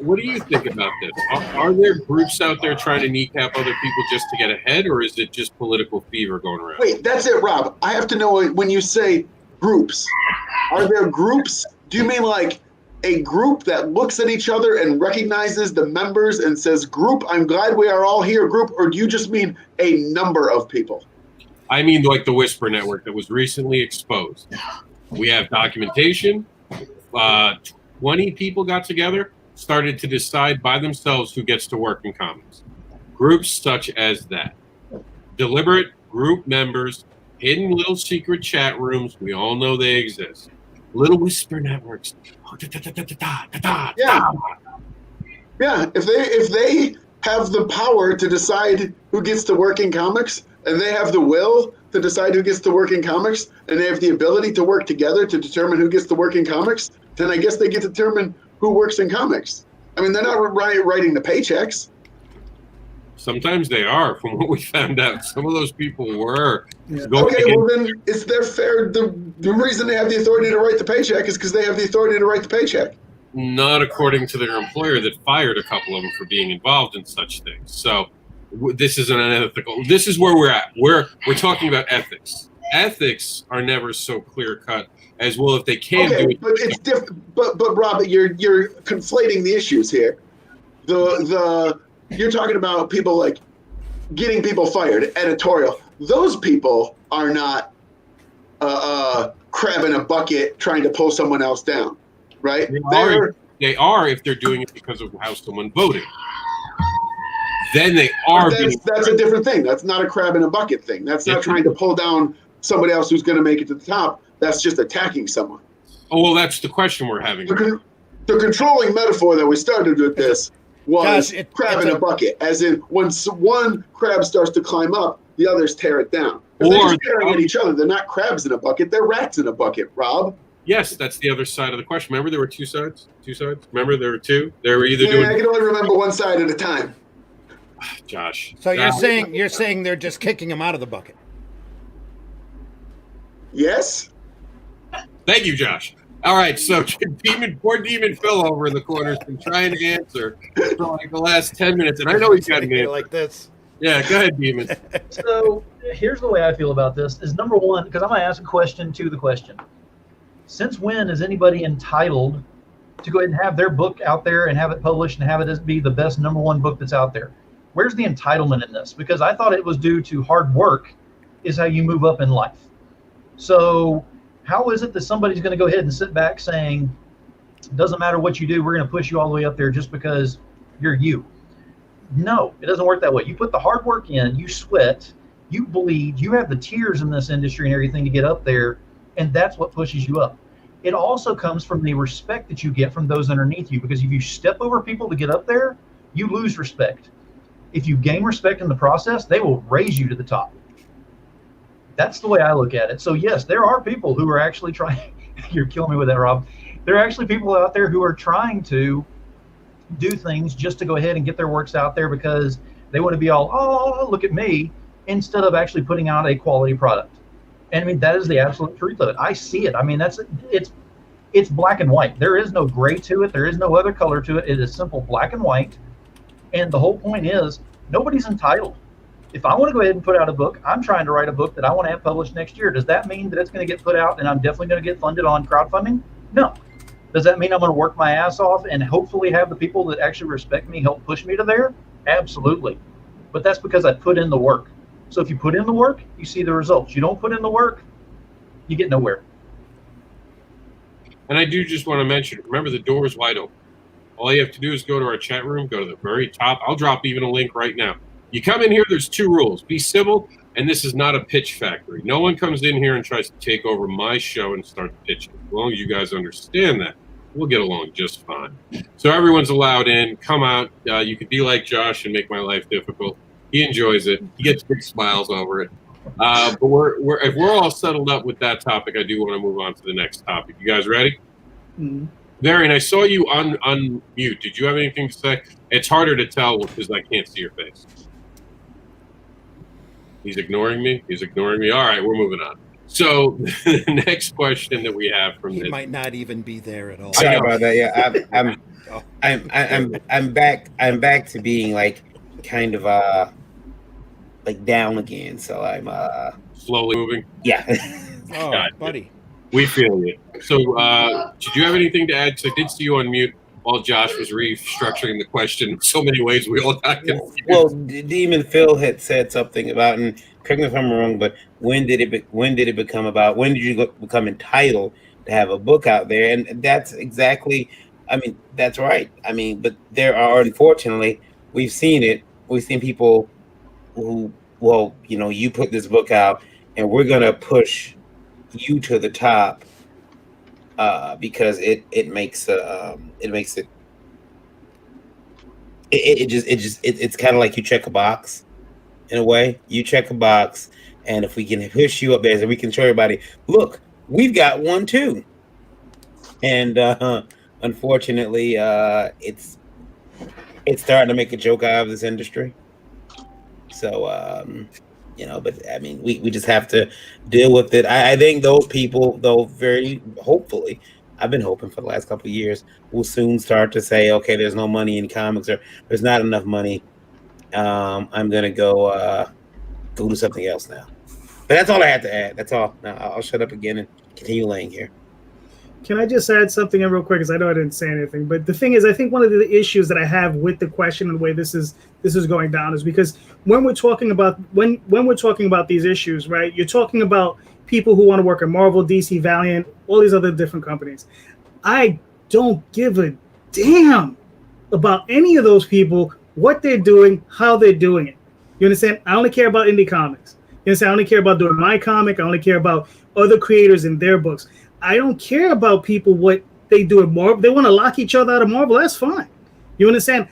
What do you think about this? Are there groups out there trying to kneecap other people just to get ahead, or is it just political fever going around? Wait, that's it, Rob. I have to know when you say groups. Are there groups? Do you mean like a group that looks at each other and recognizes the members and says, "Group, I'm glad we are all here, group," or do you just mean a number of people? I mean, like the Whisper Network that was recently exposed. We have documentation. 20 people got together, started to decide by themselves who gets to work in comics. Groups such as that. Deliberate group members, hidden little secret chat rooms. We all know they exist. Little Whisper Networks. Yeah. Yeah. If they have the power to decide who gets to work in comics, and they have the will to decide who gets to work in comics, and they have the ability to work together to determine who gets to work in comics, then I guess they get to determine who works in comics. I mean, they're not writing the paychecks. Sometimes they are, from what we found out. Some of those people were. Okay, well then it's their fair. The reason they have the authority to write the paycheck is because they have the authority to write the paycheck. Not according to their employer that fired a couple of them for being involved in such things. So this is an unethical. This is where we're at. We're talking about ethics. Ethics are never so clear cut as well if they can do it. But it's different. But Rob, you're conflating the issues here. You're talking about people like getting people fired, editorial. Those people are not crab in a bucket trying to pull someone else down, right? They are if they're doing it because of how someone voted. Then they are. That's a different thing. That's not a crab in a bucket thing. That's not trying to pull down somebody else who's going to make it to the top. That's just attacking someone. Oh, well, that's the question we're having. The controlling metaphor that we started with this was crab in a bucket, as in when one crab starts to climb up, the others tear it down. If they're just tearing at each other, they're not crabs in a bucket, they're rats in a bucket, Rob. Yes, that's the other side of the question. Remember there were two sides? Remember there were two? They were either doing... I can only remember one side at a time. Josh. So you're saying they're just kicking him out of the bucket? Yes. Thank you, Josh. All right, so poor Demon Phil over in the corner has been trying to answer for like the last 10 minutes, and I know he's got an answer. Like this. Yeah, go ahead, Demon. So here's the way I feel about this is number one, because I'm going to ask a question to the question. Since when is anybody entitled to go ahead and have their book out there and have it published and have it be the best #1 book that's out there? Where's the entitlement in this? Because I thought it was due to hard work is how you move up in life. So how is it that somebody's going to go ahead and sit back saying, it doesn't matter what you do, we're going to push you all the way up there just because you're you? No, it doesn't work that way. You put the hard work in, you sweat, you bleed, you have the tears in this industry and everything to get up there, and that's what pushes you up. It also comes from the respect that you get from those underneath you, because if you step over people to get up there, you lose respect. If you gain respect in the process, they will raise you to the top. That's the way I look at it. So yes, there are people who are actually trying, you're killing me with that, Rob. There are actually people out there who are trying to do things just to go ahead and get their works out there because they want to be all, oh, look at me, instead of actually putting out a quality product. And I mean, that is the absolute truth of it. I see it. I mean, it's black and white. There is no gray to it. There is no other color to it. It is simple black and white. And the whole point is nobody's entitled. If I want to go ahead and put out a book, I'm trying to write a book that I want to have published next year. Does that mean that it's going to get put out and I'm definitely going to get funded on crowdfunding? No. Does that mean I'm going to work my ass off and hopefully have the people that actually respect me help push me to there? Absolutely. But that's because I put in the work. So if you put in the work, you see the results. You don't put in the work, you get nowhere. And I do just want to mention, remember the door is wide open. All you have to do is go to our chat room, go to the very top. I'll drop even a link right now. You come in here, there's two rules. Be civil, And this is not a pitch factory. No one comes in here and tries to take over my show and start pitching. As long as you guys understand that, we'll get along just fine. So everyone's allowed in. Come out. You could be like Josh and make my life difficult. He enjoys it. He gets big smiles over it. But if we're all settled up with that topic, I do want to move on to the next topic. You guys ready? Mm-hmm. Varian, I saw you unmute. Did you have anything to say? It's harder to tell because I can't see your face. He's ignoring me. He's ignoring me. All right, we're moving on. So the next question that we have from He this might not even be there at all. Sorry about that. Yeah, I'm back. I'm back to being like kind of like down again. So I'm slowly moving. yeah. Oh, Gotcha. buddy. We feel you. So did you have anything to add? Because I did see you on mute while Josh was restructuring the question in so many ways we all got confused. Well, Demon Phil had said something about, and correct me if I'm wrong, but when did it become about? When did you become entitled to have a book out there? And that's exactly. I mean, that's right. I mean, but there are, unfortunately, we've seen it. We've seen people who, well, you know, you put this book out, and we're gonna push you to the top because it's kind of like you check a box in a way. You check a box, and if we can push you up there, so we can show everybody, look, we've got one too. And unfortunately, it's starting to make a joke out of this industry. So you know, but I mean, we just have to deal with it. I think those people, though, very hopefully, I've been hoping for the last couple of years, will soon start to say, okay, there's no money in comics, or there's not enough money. I'm gonna go do something else now. But that's all I had to add. That's all. Now I'll shut up again and continue laying here. Can I just add something in real quick? Because I know I didn't say anything, but the thing is, I think one of the issues that I have with the question and the way this is going down is because when we're talking about these issues, right? You're talking about people who want to work at Marvel, DC, Valiant, all these other different companies. I don't give a damn about any of those people, what they're doing, how they're doing it. You understand? I only care about indie comics. You understand? I only care about doing my comic. I only care about other creators and their books. I don't care about people, what they do at Marvel. They want to lock each other out of Marvel. That's fine. You understand?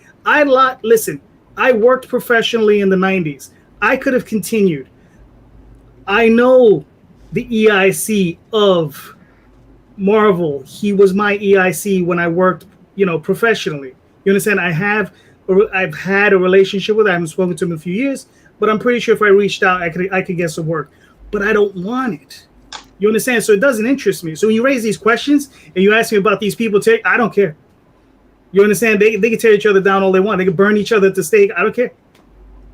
Listen, I worked professionally in the 90s. I could have continued. I know the EIC of Marvel. He was my EIC when I worked, professionally. You understand? I've had a relationship with him. I haven't spoken to him in a few years, but I'm pretty sure if I reached out, I could get some work. But I don't want it. You understand? So it doesn't interest me. So when you raise these questions and you ask me about these people, I don't care. You understand? They can tear each other down all they want. They can burn each other at the stake. I don't care.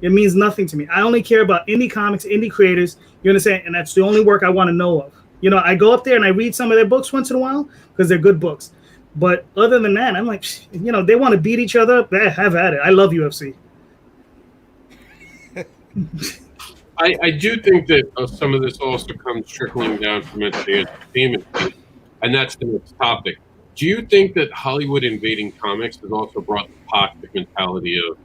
It means nothing to me. I only care about indie comics, indie creators. You understand? And that's the only work I want to know of. I go up there and I read some of their books once in a while because they're good books. But other than that, I'm like, they want to beat each other up. Have at it. I love UFC. I do think that some of this also comes trickling down from the entertainment piece, and that's the next topic. Do you think that Hollywood invading comics has also brought the toxic mentality of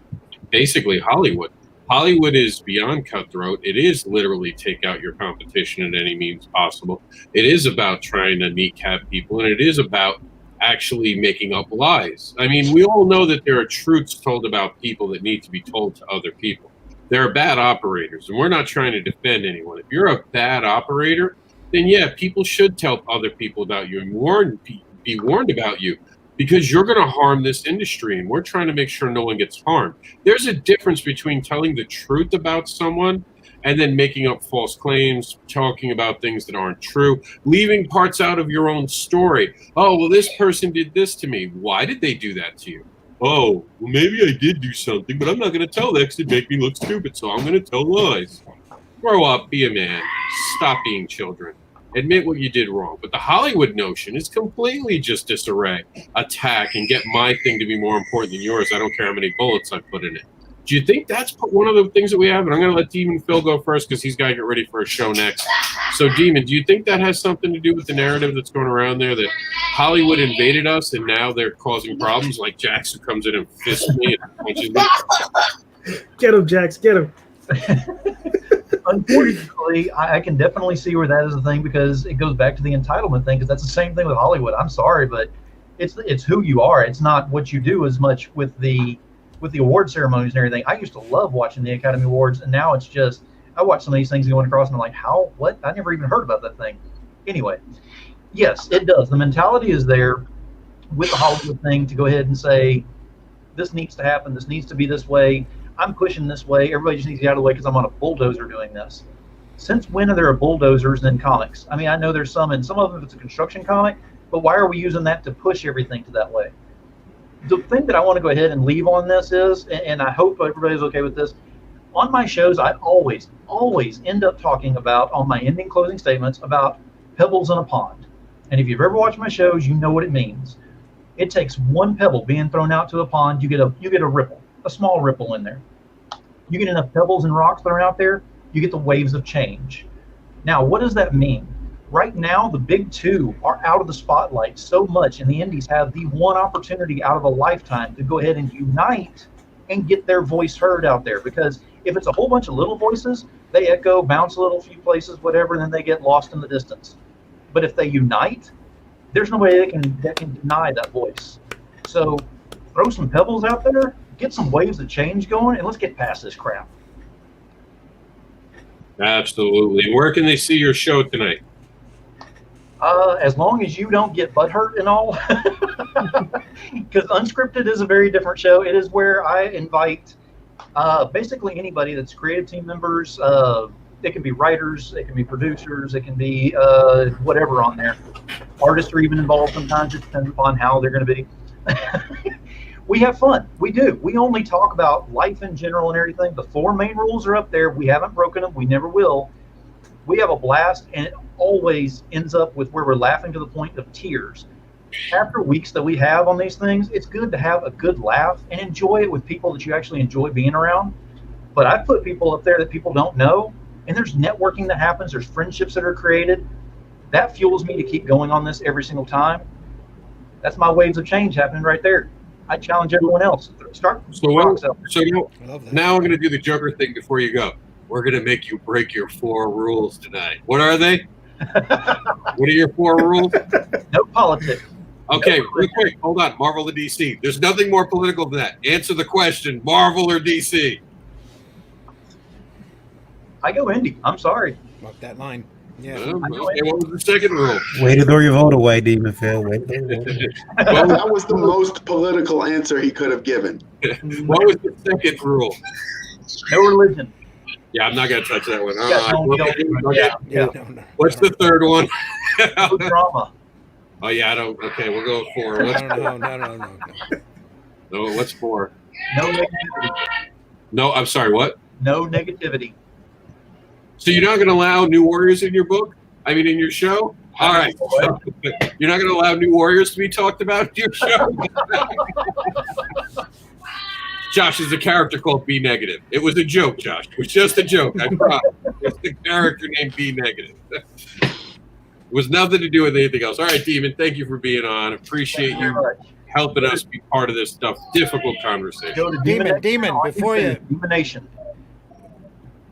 basically Hollywood? Hollywood is beyond cutthroat. It is literally take out your competition at any means possible. It is about trying to kneecap people, and it is about actually making up lies. I mean, we all know that there are truths told about people that need to be told to other people. There are bad operators, and we're not trying to defend anyone. If you're a bad operator, then yeah, people should tell other people about you and be warned about you, because you're going to harm this industry, and we're trying to make sure no one gets harmed. There's a difference between telling the truth about someone and then making up false claims, talking about things that aren't true, leaving parts out of your own story. Oh, well, this person did this to me. Why did they do that to you? Oh, well, maybe I did do something, but I'm not going to tell that because it'd make me look stupid, so I'm going to tell lies. Grow up, be a man, stop being children. Admit what you did wrong. But the Hollywood notion is completely just disarray. Attack and get my thing to be more important than yours. I don't care how many bullets I put in it. Do you think that's one of the things that we have? And I'm going to let Demon Phil go first because he's got to get ready for a show next. So, Demon, do you think that has something to do with the narrative that's going around there, that Hollywood invaded us and now they're causing problems, like Jax, who comes in and fists me and punches me? Get him, Jax. Get him. Unfortunately, I can definitely see where that is a thing, because it goes back to the entitlement thing, because that's the same thing with Hollywood. I'm sorry, but it's who you are. It's not what you do as much with the award ceremonies and everything. I used to love watching the Academy Awards, and now it's just, I watch some of these things going across and I'm like, how? What? I never even heard about that thing. Anyway, yes, it does. The mentality is there with the Hollywood thing to go ahead and say, this needs to happen. This needs to be this way. I'm pushing this way. Everybody just needs to get out of the way because I'm on a bulldozer doing this. Since when are there bulldozers in comics? I mean, I know there's some, and some of them it's a construction comic, but why are we using that to push everything to that way? The thing that I want to go ahead and leave on this is, and I hope everybody's okay with this, on my shows, I always end up talking about, on my ending closing statements, about pebbles in a pond. And if you've ever watched my shows, you know what it means. It takes one pebble being thrown out to a pond, you get a ripple, a small ripple in there. You get enough pebbles and rocks thrown out there, you get the waves of change. Now, what does that mean? Right now, the big two are out of the spotlight so much, and the indies have the one opportunity out of a lifetime to go ahead and unite and get their voice heard out there. Because if it's a whole bunch of little voices, they echo, bounce a little few places, whatever, and then they get lost in the distance. But if they unite, there's no way that can deny that voice. So throw some pebbles out there, get some waves of change going, and let's get past this crap. Absolutely. Where can they see your show tonight? As long as you don't get butthurt and all, because Unscripted is a very different show. It is where I invite basically anybody that's creative team members. It can be writers, it can be producers, it can be whatever on there. Artists are even involved sometimes. It depends upon how they're going to be. We have fun. We do. We only talk about life in general and everything. The 4 main rules are up there. We haven't broken them. We never will. We have a blast, and it always ends up with where we're laughing to the point of tears. After weeks that we have on these things, it's good to have a good laugh and enjoy it with people that you actually enjoy being around. But I've put people up there that people don't know, and there's networking that happens. There's friendships that are created. That fuels me to keep going on this every single time. That's my waves of change happening right there. I challenge everyone else. Start. Now I'm going to do the Joker thing before you go. We're going to make you break your 4 rules tonight. What are they? What are your 4 rules? No politics. Okay, real quick. Hold on. Marvel or DC? There's nothing more political than that. Answer the question. Marvel or DC? I go indie. I'm sorry. Mark that line. Yeah. Okay, what was the second rule? Way to throw your vote away, Demon Phil. Way to throw your vote away. Well, that was the most political answer he could have given. What was the second rule? No religion. Yeah, I'm not going to touch that one. No. What's the third one? No drama. Oh, yeah, I don't. Okay, we'll go with 4. What's No. No, what's 4? No negativity. No, I'm sorry, what? No negativity. So you're not going to allow New Warriors in your book? I mean, in your show? All right. So, you're not going to allow New Warriors to be talked about in your show? Josh is a character called B Negative. It was a joke, Josh. It was just a joke. I promise. It's a character named B Negative. It was nothing to do with anything else. All right, Demon, thank you for being on. Appreciate you helping us be part of this stuff. Difficult conversation. Go to Demon, before you... Demonation.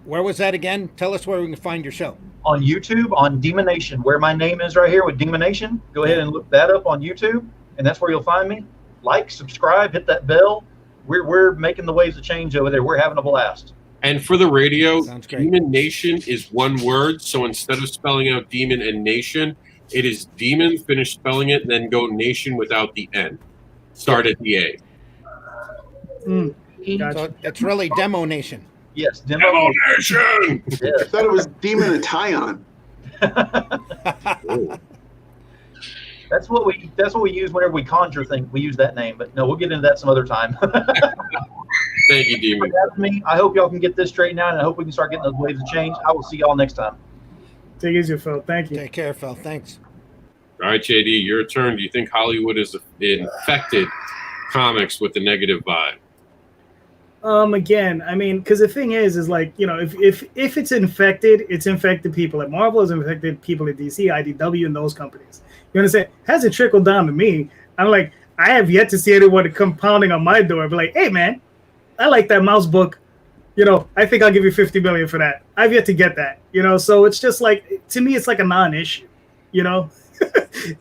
Where was that again? Tell us where we can find your show. On YouTube, on Demonation, where my name is right here with Demonation. Go ahead and look that up on YouTube, and that's where you'll find me. Like, subscribe, hit that bell. We're making the waves of change over there. We're having a blast. And for the radio, Demon Nation is one word. So instead of spelling out Demon and Nation, it is Demon, finish spelling it, and then go Nation without the N. Start at the A. Gotcha. So it's really Demo Nation. Yes, Demo Nation! Yes. I thought it was Demon and Tyon. That's what we use whenever we conjure things. We use that name, but no, we'll get into that some other time. Thank you, Demon. I hope y'all can get this straightened out, and I hope we can start getting those waves of change. I will see y'all next time. Take it easy, Phil. Thank you. Take care, Phil. Thanks. All right, JD, your turn. Do you think Hollywood has infected comics with the negative vibe? Again, I mean, because the thing is like, you know, if it's infected people. Like Marvel has infected people at DC, IDW, and those companies. You understand? Has it trickled down to me? I'm like, I have yet to see anyone come pounding on my door and be like, hey, man, I like that mouse book. I think I'll give you 50 million for that. I've yet to get that, so it's just like, to me, it's like a non-issue,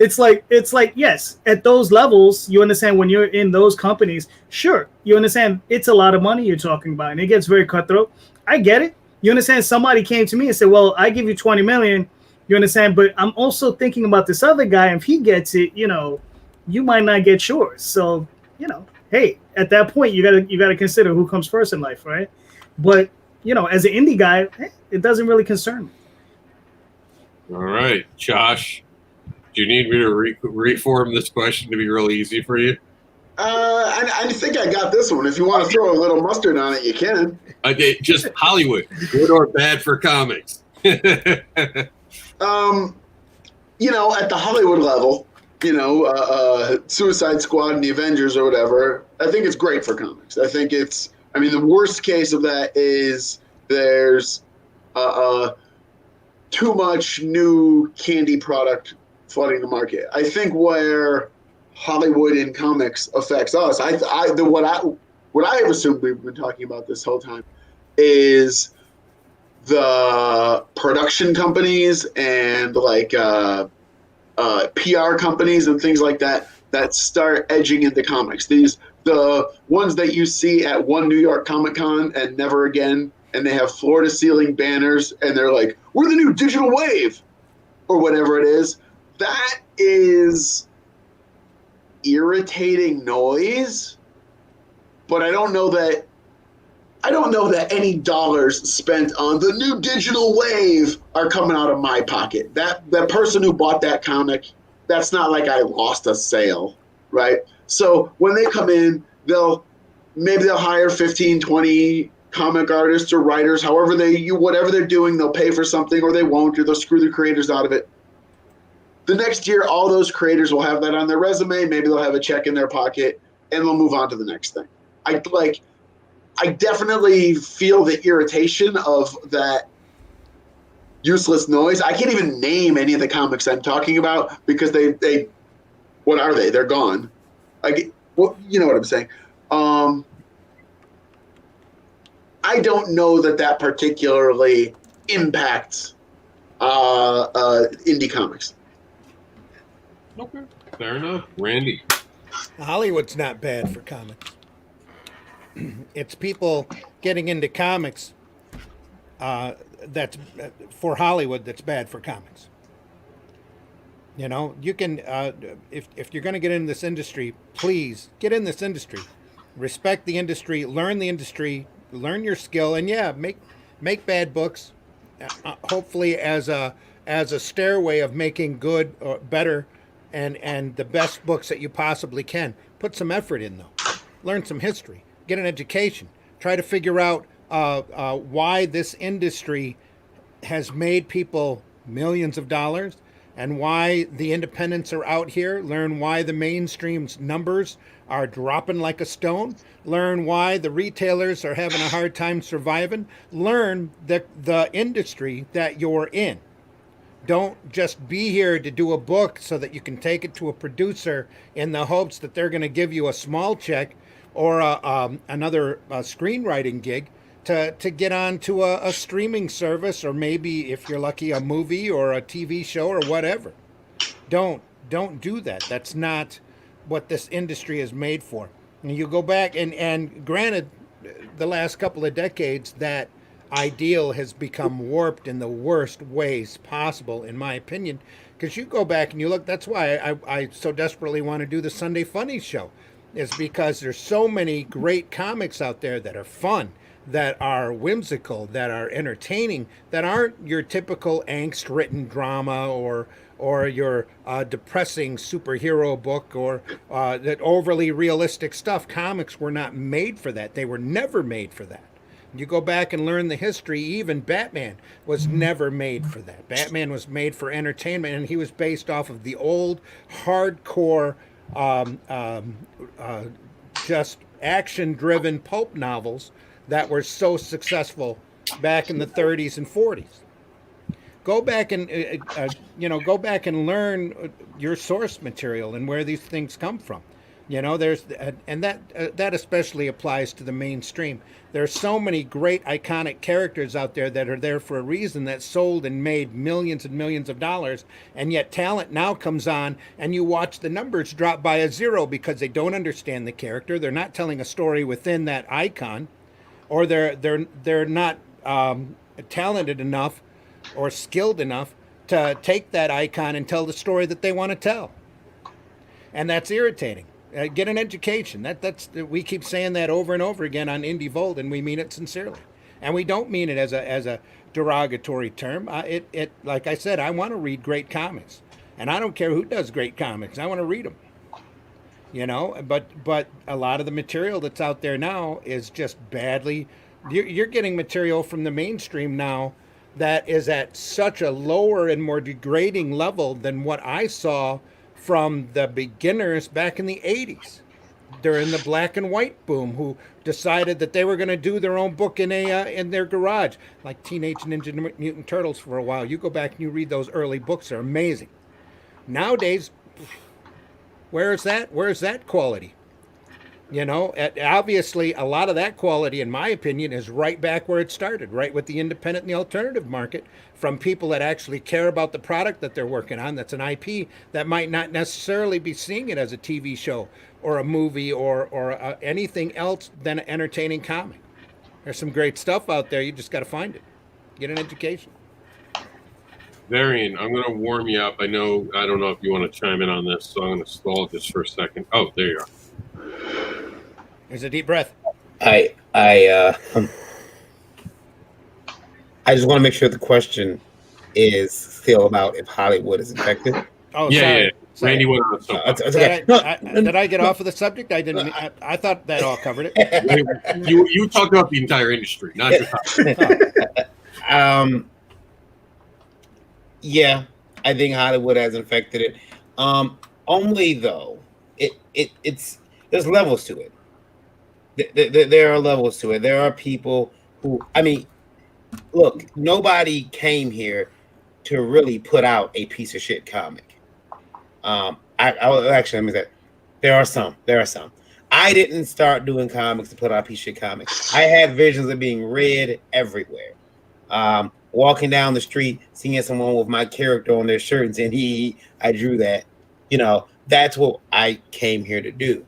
it's like, yes, at those levels, you understand, when you're in those companies, sure, you understand it's a lot of money you're talking about, and it gets very cutthroat. I get it. You understand? Somebody came to me and said, well, I give you 20 million, you understand, but I'm also thinking about this other guy. If he gets it, you might not get yours. So, hey, at that point, you gotta consider who comes first in life, right? But as an indie guy, it doesn't really concern me. All right, Josh, do you need me to reform this question to be real easy for you? I think I got this one. If you want to throw a little mustard on it, you can. Okay, just Hollywood, good or bad for comics? At the Hollywood level, Suicide Squad and the Avengers or whatever, I think it's great for comics. I think the worst case of that is there's too much new candy product flooding the market. I think where Hollywood in comics affects us, what I have assumed we've been talking about this whole time is the production companies and PR companies and things like that start edging into comics. The ones that you see at one New York Comic Con and never again, and they have floor to ceiling banners and they're like, we're the new digital wave or whatever it is. That is irritating noise, but I don't know that any dollars spent on the new digital wave are coming out of my pocket. That person who bought that comic, that's not like I lost a sale, right? So when they come in, they'll hire 15, 20 comic artists or writers, whatever they're doing, they'll pay for something or they won't, or they'll screw the creators out of it. The next year, all those creators will have that on their resume. Maybe they'll have a check in their pocket and they'll move on to the next thing. I definitely feel the irritation of that useless noise. I can't even name any of the comics I'm talking about because they what are they? They're gone. You know what I'm saying. I don't know that particularly impacts indie comics. Okay, fair enough. Randy. Hollywood's not bad for comics. It's people getting into comics that's for Hollywood that's bad for comics. You can if you're going to get in this industry, please get in this industry. Respect the industry, learn the industry, learn your skill, and make bad books. Hopefully, as a stairway of making good or better, and the best books that you possibly can. Put some effort in though. Learn some history. Get an education. Try to figure out why this industry has made people millions of dollars and why the independents are out here. Learn why the mainstream's numbers are dropping like a stone. Learn why the retailers are having a hard time surviving. Learn the industry that you're in. Don't just be here to do a book so that you can take it to a producer in the hopes that they're going to give you a small check or another screenwriting gig to get onto a streaming service, or maybe, if you're lucky, a movie or a TV show or whatever. Don't do that. That's not what this industry is made for. And you go back, and granted, the last couple of decades, that ideal has become warped in the worst ways possible, in my opinion, because you go back and you look. That's why I so desperately want to do the Sunday Funnies show, is because there's so many great comics out there that are fun, that are whimsical, that are entertaining, that aren't your typical angst-ridden drama or your depressing superhero book or that overly realistic stuff. Comics were not made for that. They were never made for that. You go back and learn the history. Even Batman was never made for that. Batman was made for entertainment, and he was based off of the old hardcore just action-driven pulp novels that were so successful back in the 30s and 40s. Go back and go back and learn your source material and where these things come from. You know, and that especially applies to the mainstream. There's so many great iconic characters out there that are there for a reason, that sold and made millions and millions of dollars, and yet talent now comes on and you watch the numbers drop by a zero because they don't understand the character. They're not telling a story within that icon, or they're not talented enough or skilled enough to take that icon and tell the story that they want to tell. And that's irritating. Get an education. That's we keep saying that over and over again on Indie Volt, and we mean it sincerely. And we don't mean it as a derogatory term. It like I said, I want to read great comics, and I don't care who does great comics. I want to read them. You know, but a lot of the material that's out there now is just badly. You're getting material from the mainstream now that is at such a lower and more degrading level than what I saw from the beginners back in the 80s during the black and white boom, who decided that they were going to do their own book in their garage, like Teenage Ninja Mutant Turtles for a while. You go back and you read those early books, they're amazing. Nowadays, where's that quality? You know, obviously a lot of that quality, in my opinion, is right back where it started, right with the independent and the alternative market, from people that actually care about the product that they're working on, that's an IP, that might not necessarily be seeing it as a TV show or a movie or anything else than an entertaining comic. There's some great stuff out there. You just got to find it. Get an education. Varian, I'm going to warm you up. I don't know if you want to chime in on this, so I'm going to stall it just for a second. Oh, there you are. There's a deep breath. I just want to make sure the question is still about if Hollywood is infected. Oh, yeah, sorry. yeah. Randy went on. So okay. Did I get off of the subject? I didn't. I thought that all covered it. you talked about the entire industry, not just Yeah, I think Hollywood has infected it. Only though, it's there's levels to it. There are levels to it. There are people who, I mean, look, nobody came here to really put out a piece of shit comic. I actually, let me say, there are some. I didn't start doing comics to put out a piece of shit comics. I had visions of being read everywhere. Walking down the street, seeing someone with my character on their shirt and saying, I drew that. You know, that's what I came here to do.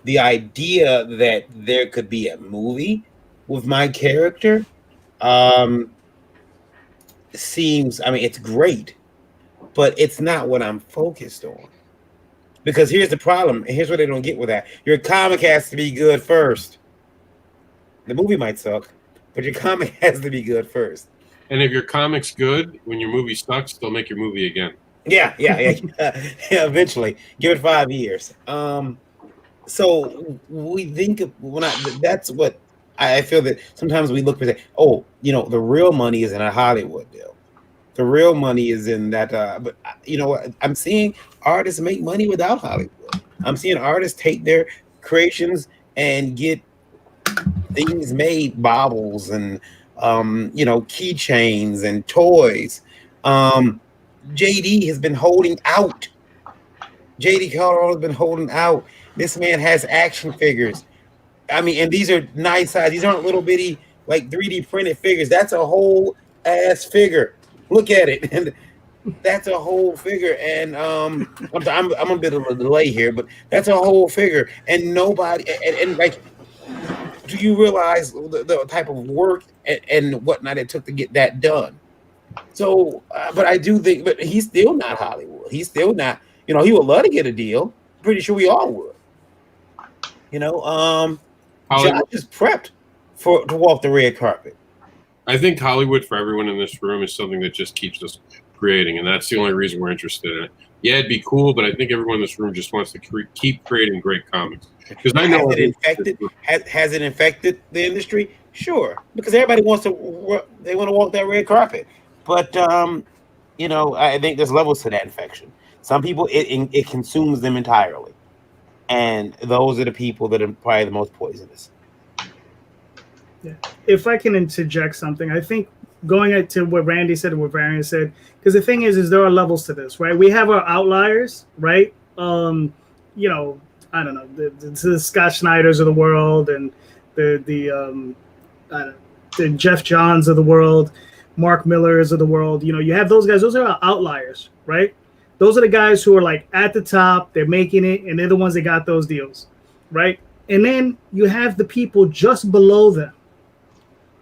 The idea that there could be a movie with my character seems, I mean, it's great, but it's not what I'm focused on. Because here's the problem, and here's what they don't get with that. Your comic has to be good first. The movie might suck, but your comic has to be good first. And if your comic's good, when your movie sucks, they'll make your movie again. Yeah, eventually. Give it 5 years. So we think that's what I feel, that sometimes we look and say, oh, you know, the real money is in a Hollywood deal. The real money is in that. But you know what? I'm seeing artists make money without Hollywood. I'm seeing artists take their creations and get things made, baubles and you know, keychains and toys. JD has been holding out. JD Colorado has been holding out. This man has action figures. I mean, and these are nice size. These aren't little bitty like 3D printed figures. That's a whole ass figure. Look at it, and that's a whole figure. And I'm a bit of a delay here, but that's a whole figure. And nobody and like, do you realize the type of work and whatnot it took to get that done? So, but I do think, but he's still not Hollywood. He's still not. You know, he would love to get a deal. Pretty sure we all would. You know, Josh is prepped to walk the red carpet. I think Hollywood, for everyone in this room, is something that just keeps us creating, and that's the only reason we're interested in it. Yeah, it'd be cool, but I think everyone in this room just wants to keep creating great comics. Because I know has it infected the industry? Sure, because everybody wants to walk that red carpet. But you know, I think there's levels to that infection. Some people it consumes them entirely, and those are the people that are probably the most poisonous. Yeah. If I can interject something, I think going to what Randy said and what Varian said, because the thing is there are levels to this, right? We have our outliers, right? you know, I don't know, the Scott Schneiders of the world and I don't know, the Jeff Johns of the world, Mark Millers of the world. You know, you have those guys. Those are outliers, right? Those are the guys who are like at the top. They're making it, and they're the ones that got those deals, right? And then you have the people just below them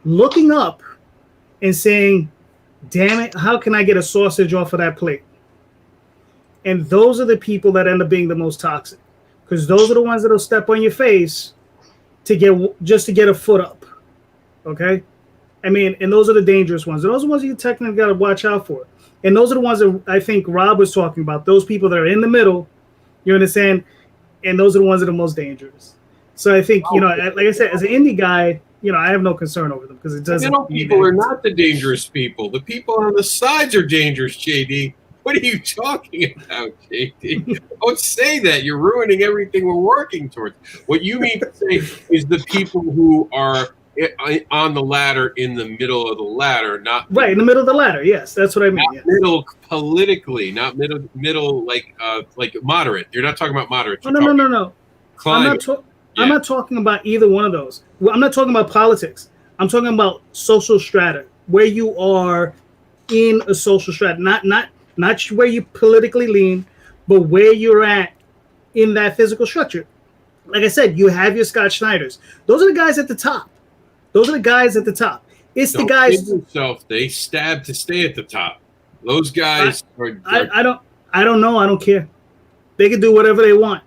looking up and saying, damn it, how can I get a sausage off of that plate? And those are the people that end up being the most toxic, because those are the ones that'll step on your face to get a foot up. Okay? I mean, and those are the dangerous ones. And those are the ones you technically got to watch out for. And those are the ones that I think Rob was talking about, those people that are in the middle, you understand? And those are the ones that are most dangerous. So I think, you know, like I said, as an indie guy, you know, I have no concern over them because it doesn't. Middle people are not the dangerous people. The people on the sides are dangerous, JD. What are you talking about, JD? Don't say that. You're ruining everything we're working towards. What you mean to say is the people who are on the ladder, in the middle of the ladder, not right in the middle of the ladder. Yes, that's what I mean. Not middle politically, not middle like moderate. You're not talking about moderate. Oh, no. Climate. I'm not talking about either one of those. I'm not talking about politics. I'm talking about social strata, where you are in a social strata, not where you politically lean, but where you're at in that physical structure. Like I said, you have your Scott Schneiders. Those are the guys at the top. It's Don't the guys. kid yourself. They stab to stay at the top. Those guys I don't know. I don't care. They can do whatever they want.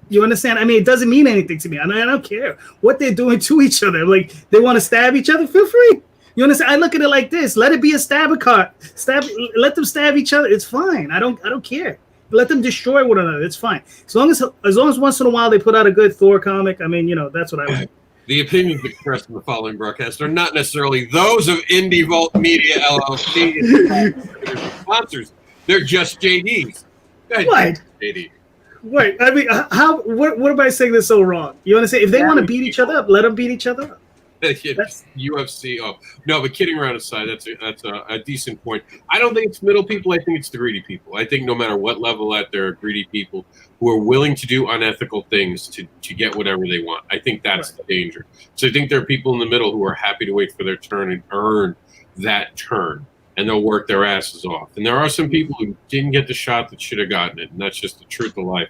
You understand? I mean, it doesn't mean anything to me. I don't care what they're doing to each other. Like, they want to stab each other, feel free. You understand? I look at it like this: let it be a stab card. Let them stab each other. It's fine. I don't care. Let them destroy one another. It's fine. As long as once in a while they put out a good Thor comic. I mean, you know, that's what I like. The opinions expressed in the following broadcast are not necessarily those of Indie Vault Media LLC and sponsors. They're just JD's. What? JD. Wait, I mean, what am I saying that's so wrong? You understand? If they want to beat each other up, let them beat each other up. UFC. Oh no, but kidding around aside, that's a decent point. I don't think it's middle people. I think it's the greedy people. I think no matter what level at, there are greedy people who are willing to do unethical things to get whatever they want. I think that's the danger. So I think there are people in the middle who are happy to wait for their turn and earn that turn, and they'll work their asses off. And there are some people who didn't get the shot that should have gotten it, and that's just the truth of life.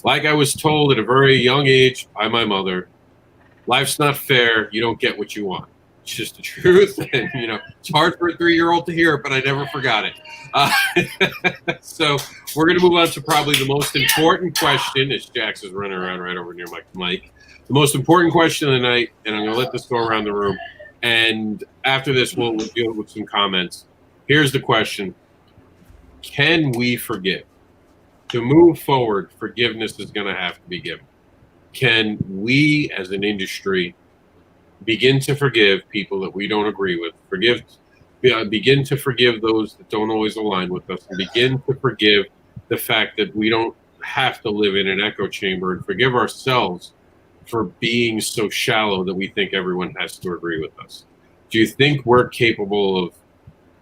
Like I was told at a very young age by my mother, life's not fair. You don't get what you want. It's just the truth. And, you know, it's hard for a 3-year-old to hear it, but I never forgot it. So we're going to move on to probably the most important question, as Jax is running around right over near my mic. The most important question of the night, and I'm going to let this go around the room. And after this, we'll deal with some comments. Here's the question. Can we forgive? To move forward, forgiveness is going to have to be given. Can we, as an industry, begin to forgive people that we don't agree with? Begin to forgive those that don't always align with us, and begin to forgive the fact that we don't have to live in an echo chamber, and forgive ourselves for being so shallow that we think everyone has to agree with us. Do you think we're capable of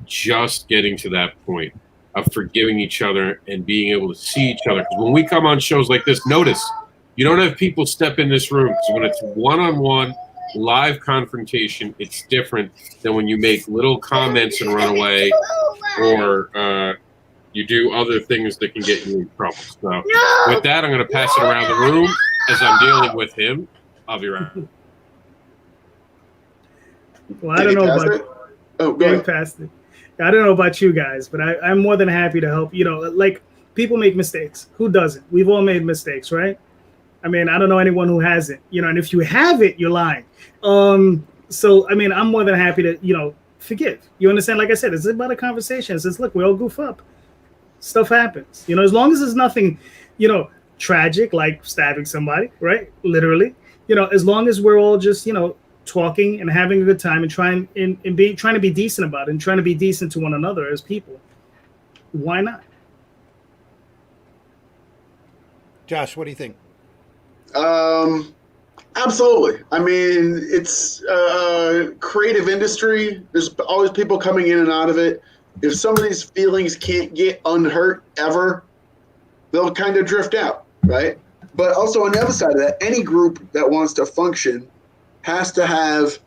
just getting to that point of forgiving each other and being able to see each other? Because when we come on shows like this, notice you don't have people step in this room. So when it's one-on-one live confrontation, it's different than when you make little comments and run away, or you do other things that can get you in trouble. So with that, I'm going to pass it around the room as I'm dealing with him. I'll be right back. Well, I don't know about past it. I don't know about you guys, but I'm more than happy to help. You know, like, people make mistakes. Who doesn't? We've all made mistakes, right? I mean, I don't know anyone who hasn't. You know, and if you have it, you're lying. So, I mean, I'm more than happy to, you know, forgive. You understand? Like I said, it's about a conversation. It says, look, we all goof up. Stuff happens. You know, as long as there's nothing, you know, tragic, like stabbing somebody, right? Literally. You know, as long as we're all just, you know, talking and having a good time and trying to be decent about it and trying to be decent to one another as people. Why not? Josh, what do you think? Absolutely. I mean, it's a creative industry. There's always people coming in and out of it. If somebody's feelings can't get unhurt ever, they'll kind of drift out, right? But also on the other side of that, any group that wants to function has to have,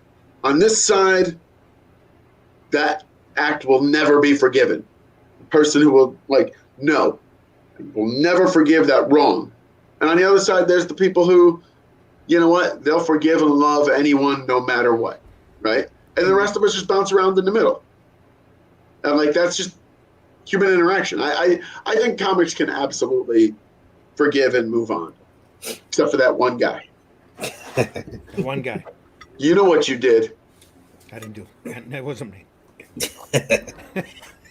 on this side, that act will never be forgiven. The person who will, like, no, will never forgive that wrong. And on the other side, there's the people who, you know what, they'll forgive and love anyone no matter what, right? And the rest of us just bounce around in the middle. And, like, that's just human interaction. I think comics can absolutely forgive and move on, except for that one guy. One guy. You know what you did. I didn't do it. That wasn't me.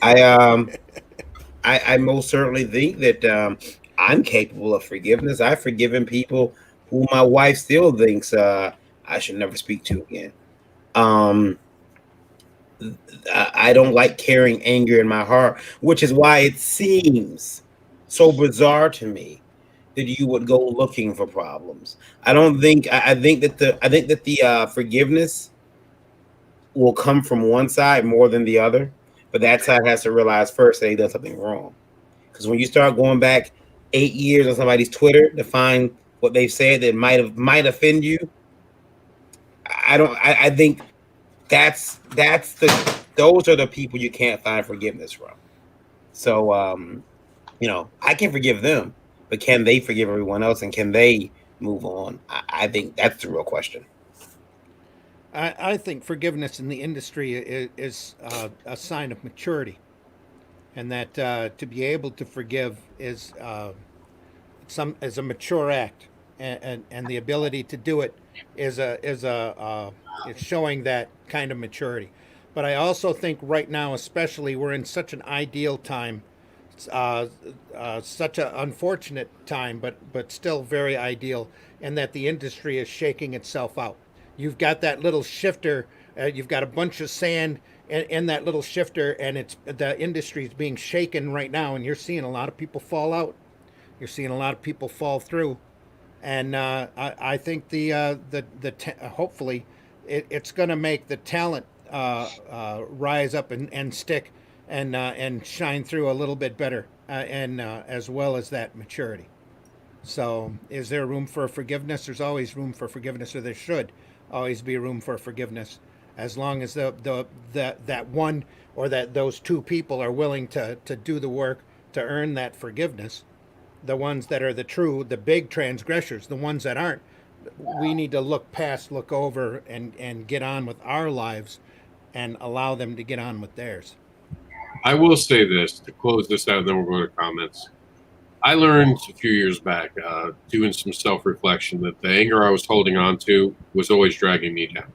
I most certainly think that I'm capable of forgiveness. I've forgiven people who my wife still thinks I should never speak to again. I don't like carrying anger in my heart, which is why it seems so bizarre to me that you would go looking for problems. I think that the forgiveness will come from one side more than the other, but that side has to realize first that they done something wrong. Because when you start going back 8 years on somebody's Twitter to find what they've said that might offend you, I think those are the people you can't find forgiveness from. So I can forgive them, but can they forgive everyone else, and can they move on? I think that's the real question. I think forgiveness in the industry is a sign of maturity, and that to be able to forgive is a mature act, and the ability to do it is showing that kind of maturity. But I also think right now, especially, we're in such an ideal time, such an unfortunate time, but still very ideal, and that the industry is shaking itself out. You've got that little shifter. You've got a bunch of sand in that little shifter, and the industry is being shaken right now. And you're seeing a lot of people fall out. You're seeing a lot of people fall through, and I think hopefully it's going to make the talent rise up and stick and shine through a little bit better, and as well as that maturity. So, is there room for forgiveness? There's always room for forgiveness, or there should always be room for forgiveness, as long as that one or those two people are willing to do the work to earn that forgiveness. The ones that are the big transgressors, the ones that aren't, we need to look past, look over, and get on with our lives, and allow them to get on with theirs. I will say this to close this out, and then we'll go to comments. I learned a few years back, doing some self-reflection, that the anger I was holding on to was always dragging me down.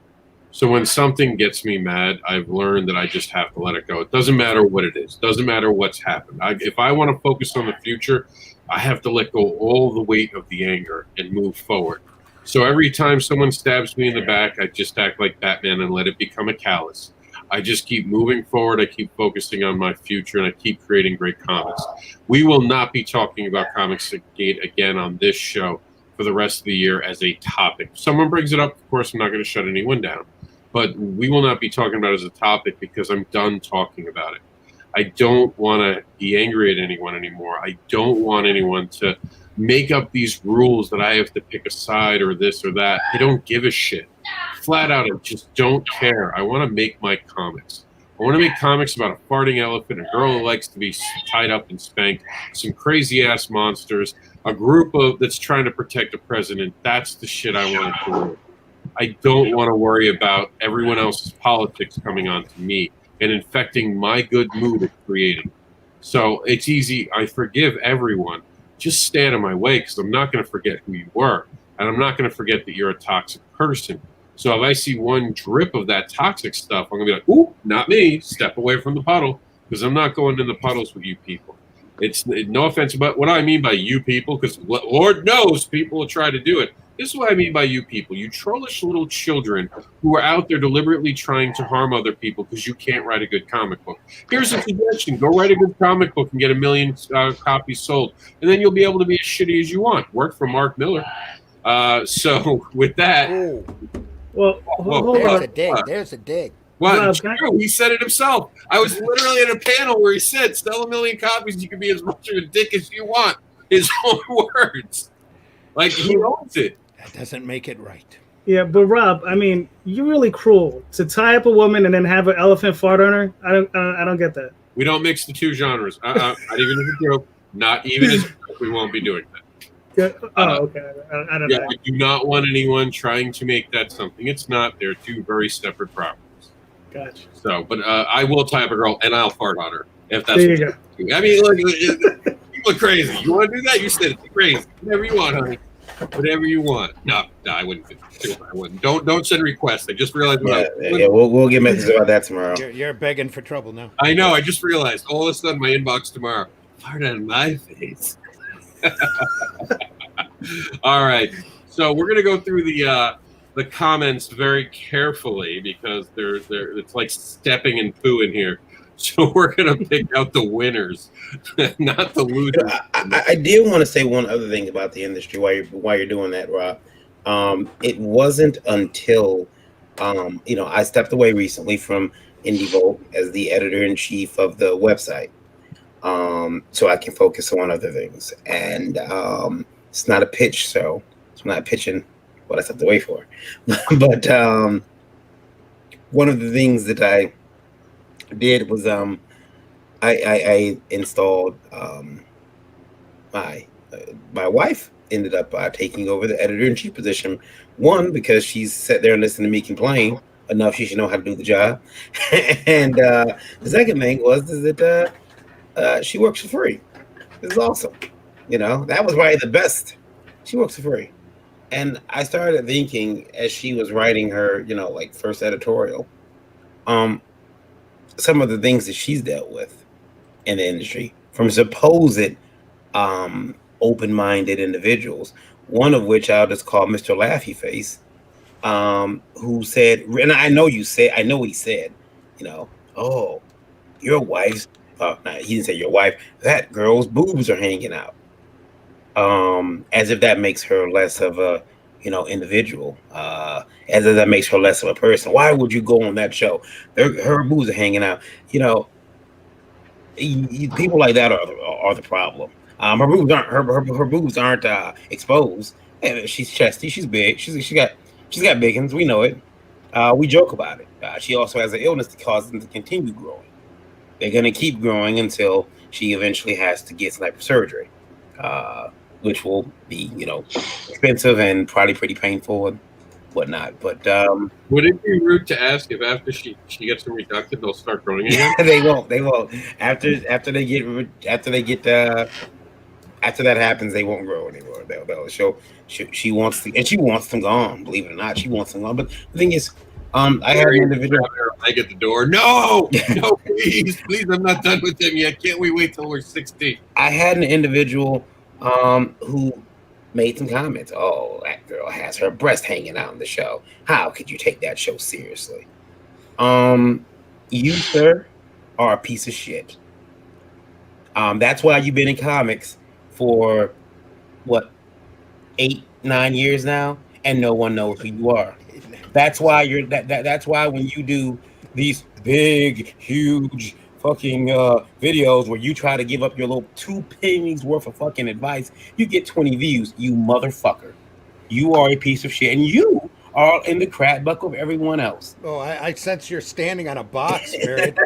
So when something gets me mad, I've learned that I just have to let it go. It doesn't matter what it is. Doesn't matter what's happened. If I want to focus on the future, I have to let go all the weight of the anger and move forward. So every time someone stabs me in the back, I just act like Batman and let it become a callus. I just keep moving forward. I keep focusing on my future, and I keep creating great comics. We will not be talking about Comics Gate again on this show for the rest of the year as a topic. If someone brings it up, of course, I'm not going to shut anyone down. But we will not be talking about it as a topic because I'm done talking about it. I don't want to be angry at anyone anymore. I don't want anyone to make up these rules that I have to pick a side or this or that. I don't give a shit. Flat out, I just don't care. I want to make my comics. I want to make comics about a farting elephant, a girl who likes to be tied up and spanked, some crazy-ass monsters, a group that's trying to protect the president. That's the shit I want to do. I don't want to worry about everyone else's politics coming onto me and infecting my good mood of creating. So it's easy. I forgive everyone. Just stay out of my way, because I'm not going to forget who you were. And I'm not going to forget that you're a toxic person. So if I see one drip of that toxic stuff, I'm going to be like, ooh, not me. Step away from the puddle, because I'm not going in the puddles with you people. It's no offense, but what I mean by you people, because Lord knows people will try to do it. This is what I mean by you people. You trollish little children who are out there deliberately trying to harm other people because you can't write a good comic book. Here's a suggestion. Go write a good comic book and get 1 million copies sold. And then you'll be able to be as shitty as you want. Work for Mark Miller. So with that... Well, hold there's on. a dig. There's a dig. Well, true. He said it himself. I was literally in a panel where he said, sell 1 million copies, you can be as much of a dick as you want. His own words. Like, he owns it. That doesn't make it right. Yeah, but Rob, I mean, you're really cruel to tie up a woman and then have an elephant fart on her. I don't get that. We don't mix the two genres. Not even as a joke. Not even as a joke. We won't be doing that. Yeah. Okay. I don't know. I do not want anyone trying to make that something. It's not. They're two very separate properties. Gotcha. So, but I will tie up a girl and I'll fart on her if that's. There you go. I mean, look, people are crazy. You want to do that? You said it's crazy. Whatever you want, honey. Whatever you want. No, I wouldn't. I wouldn't. Don't send requests. I just realized. We'll get messages about that tomorrow. You're begging for trouble now. I know. I just realized. All of a sudden, my inbox tomorrow. Fart on my face. All right. So we're gonna go through the comments very carefully because they're it's like stepping in poo in here. So we're gonna pick out the winners, not the losers. I did want to say one other thing about the industry while you're doing that, Rob. It wasn't until I stepped away recently from Indie Vote as the editor-in-chief of the website, so I can focus on other things. And it's not a pitch, so I'm not pitching what I stepped away for. But one of the things that I did was I installed my wife ended up taking over the editor-in-chief position. One, because she's sat there and listened to me complain enough, she should know how to do the job. And the second thing was that she works for free. This is awesome. That was probably the best. She works for free. And I started thinking as she was writing her, first editorial, some of the things that she's dealt with in the industry from supposed open-minded individuals, one of which I'll just call Mr. Laughy Face, who said, and I know he said, oh, your wife's, he didn't say your wife, that girl's boobs are hanging out. As if that makes her less of a, individual, as if that makes her less of a person. Why would you go on that show? Her boobs are hanging out. People like that are the problem. Her boobs aren't exposed. She's chesty. She's big. She's got biggins. We know it. We joke about it. She also has an illness that causes them to continue growing. They're gonna keep growing until she eventually has to get some type of surgery, which will be expensive and probably pretty painful and whatnot. But would it be rude to ask if after she gets them reducted they'll start growing again? They won't. After that happens, they won't grow anymore. She wants to, and she wants them gone. Believe it or not, she wants them gone. But the thing is, I had an individual. I get the door. No, please, I'm not done with them yet. Can't we wait till we're 60? I had an individual who made some comments. Oh, that girl has her breast hanging out in the show. How could you take that show seriously? You, sir, are a piece of shit. That's why you've been in comics for what, 8-9 years now, and no one knows who you are. That's why that's why when you do these big, huge fucking videos where you try to give up your little 2 pennies worth of fucking advice, you get 20 views. You motherfucker. You are a piece of shit, and you are in the crap bucket of everyone else. Oh, I sense you're standing on a box, Jared.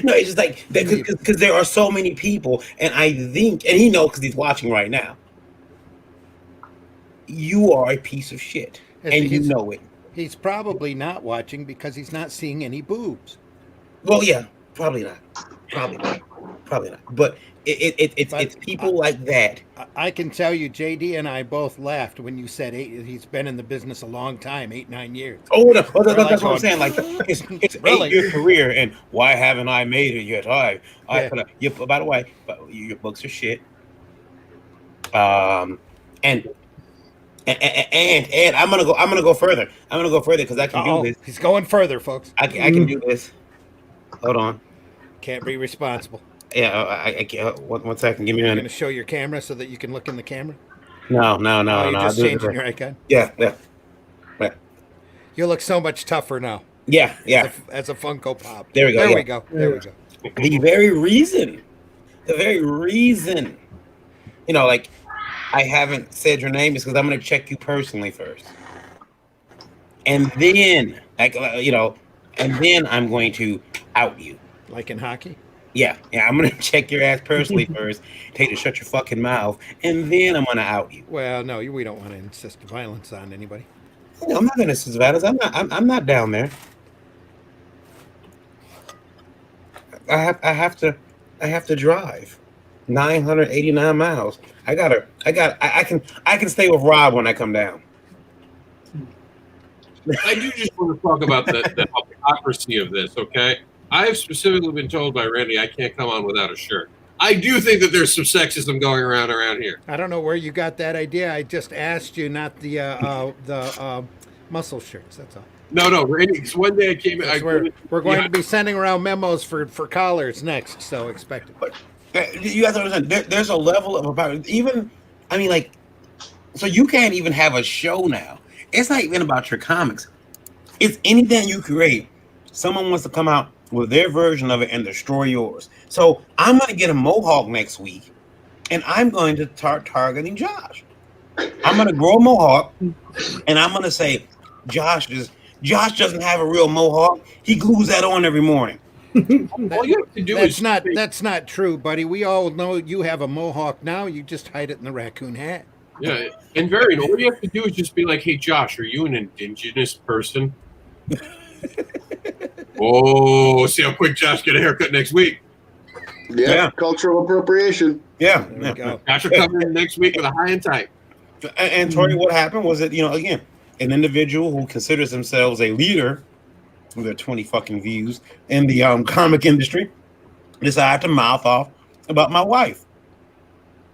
No, it's just like because there are so many people, and I think, and he knows because he's watching right now. You are a piece of shit, and you know it. He's probably not watching because he's not seeing any boobs. Well, yeah, probably not. But it's people like that. I can tell you, JD and I both laughed when you said he's been in the business a long time, 8-9 years. Oh, that's what I'm saying. Like it's really? 8-year career, and why haven't I made it yet? By the way, your books are shit. And I'm gonna go further. Because I can do this. He's going further, folks. I can do this. Hold on. Can't be responsible. Yeah, I can't. One second. Give me a minute. You're gonna show your camera so that you can look in the camera. No. You're just changing your icon. Yeah. You look so much tougher now. Yeah. As a Funko Pop. There we go. There we go. The very reason, like I haven't said your name is because I'm going to check you personally first. And then, and then I'm going to out you. Like in hockey? Yeah, I'm going to check your ass personally first, tell you to shut your fucking mouth, and then I'm going to out you. Well, no, we don't want to insist violence on anybody. No, I'm not going to insist violence. I'm not down there. I have to drive 989 miles. I can stay with Rob when I come down. I do just want to talk about the hypocrisy of this, okay? I've specifically been told by Randy I can't come on without a shirt. I do think that there's some sexism going around here. I don't know where you got that idea. I just asked you, not the muscle shirts. That's all. No, Randy. One day I came in. We're going to be sending around memos for collars next, so expect it. But you have to understand, there's a level of about even. I mean, like, so you can't even have a show now. It's not even about your comics. It's anything you create. Someone wants to come out with their version of it and destroy yours. So I'm going to get a mohawk next week, and I'm going to start targeting Josh. I'm going to grow a mohawk, and I'm going to say, Josh doesn't have a real mohawk. He glues that on every morning. All you have to do that's not true, buddy. We all know you have a mohawk now. You just hide it in the raccoon hat. Yeah, and Varian, all you have to do is just be like, "Hey, Josh, are you an indigenous person?" Oh, see how quick Josh get a haircut next week. Yeah. Cultural appropriation. Yeah. There we go. Josh will come in next week with a high and tight. And Tori, what happened was that, again, an individual who considers themselves a leader with their 20 fucking views in the comic industry decided to mouth off about my wife.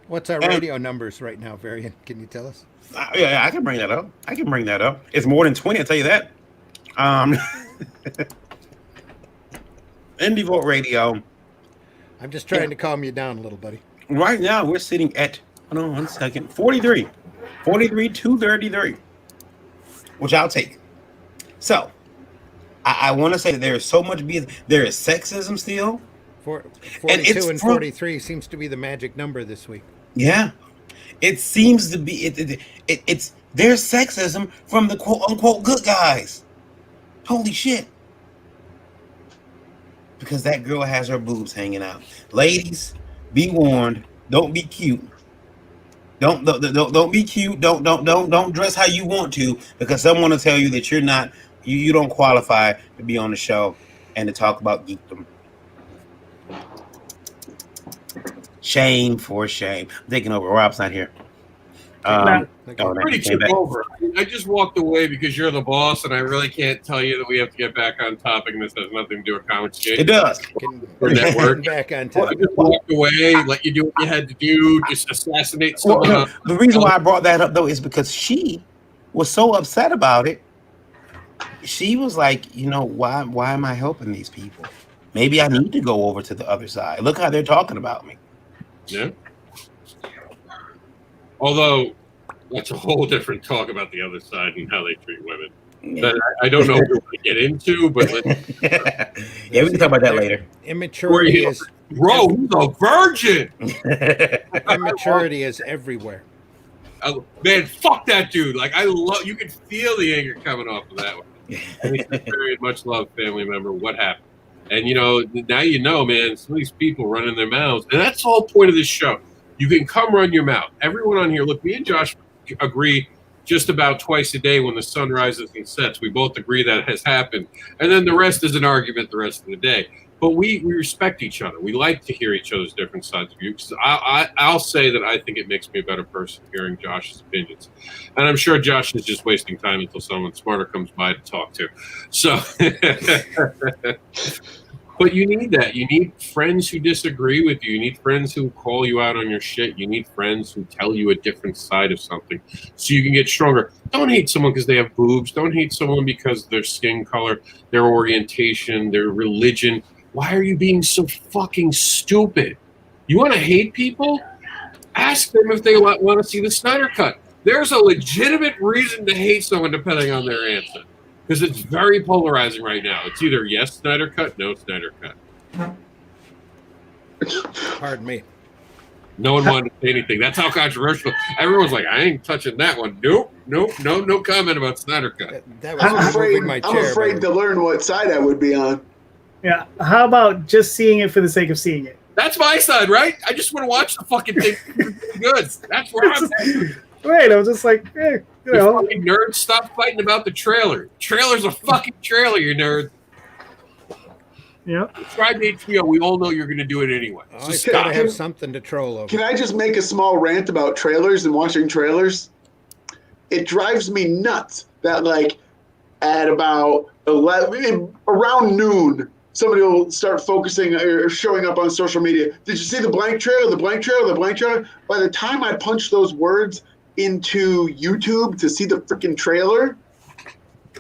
What's our radio numbers right now, Varian? Can you tell us? Yeah, I can bring that up. It's more than 20, I'll tell you that. Indie Vote Radio. I'm just trying to calm you down a little, buddy. Right now, we're sitting at, hold on 1 second, 43, 233, which I'll take. So, I want to say that there is so much, there is sexism still. 42 and 43 seems to be the magic number this week. Yeah, it seems to be. It's there's sexism from the quote unquote good guys. Holy shit! Because that girl has her boobs hanging out. Ladies, be warned. Don't be cute. Don't be cute. Don't dress how you want to, because someone will tell you that you're not. You don't qualify to be on the show and to talk about geekdom. Shame for shame. I'm taking over. Rob's not here. Pretty took over. I just walked away because you're the boss, and I really can't tell you that we have to get back on topic, and this has nothing to do with Comics Jake. It does. Back on topic. I just walked away, let you do what you had to do, just assassinate someone. Well, the reason why I brought that up, though, is because she was so upset about it. She was like, why am I helping these people? Maybe I need to go over to the other side. Look how they're talking about me. Yeah. Although that's a whole different talk about the other side and how they treat women. Yeah. That I don't know what to get into, but yeah, we can talk about that later. Immaturity is bro, he's a virgin. Immaturity is everywhere. Man, fuck that dude. Like you can feel the anger coming off of that one. And he's a very much loved family member. What happened? And now man, some of these people running their mouths, and that's the whole point of this show. You can come run your mouth. Everyone on here, look, me and Josh agree just about twice a day when the sun rises and sets. We both agree that has happened. And then the rest is an argument the rest of the day. But we respect each other. We like to hear each other's different sides of views. I'll say that I think it makes me a better person hearing Josh's opinions. And I'm sure Josh is just wasting time until someone smarter comes by to talk to. So, but you need that. You need friends who disagree with you. You need friends who call you out on your shit. You need friends who tell you a different side of something so you can get stronger. Don't hate someone because they have boobs. Don't hate someone because of their skin color, their orientation, their religion. Why are you being so fucking stupid? You want to hate people? Ask them if they want to see the Snyder Cut. There's a legitimate reason to hate someone depending on their answer. Because it's very polarizing right now. It's either yes, Snyder Cut, no, Snyder Cut. Pardon me. No one wanted to say anything. That's how controversial. Everyone's like, I ain't touching that one. Nope. No comment about Snyder Cut. That was moving my chair. I'm afraid to learn what side I would be on. Yeah. How about just seeing it for the sake of seeing it? That's my side, right? I just want to watch the fucking thing. Good. That's where I'm at. Right. I was just like, you know. Fucking nerds, stop fighting about the trailer. Trailer's a fucking trailer, you nerds. Yeah. Subscribe to HBO. We all know you're going to do it anyway. Oh, it's got to have something to troll over. Can I just make a small rant about trailers and watching trailers? It drives me nuts that, like, at about 11, around noon, somebody will start focusing or showing up on social media. Did you see the blank trailer, the blank trailer, the blank trailer? By the time I punch those words into YouTube to see the freaking trailer,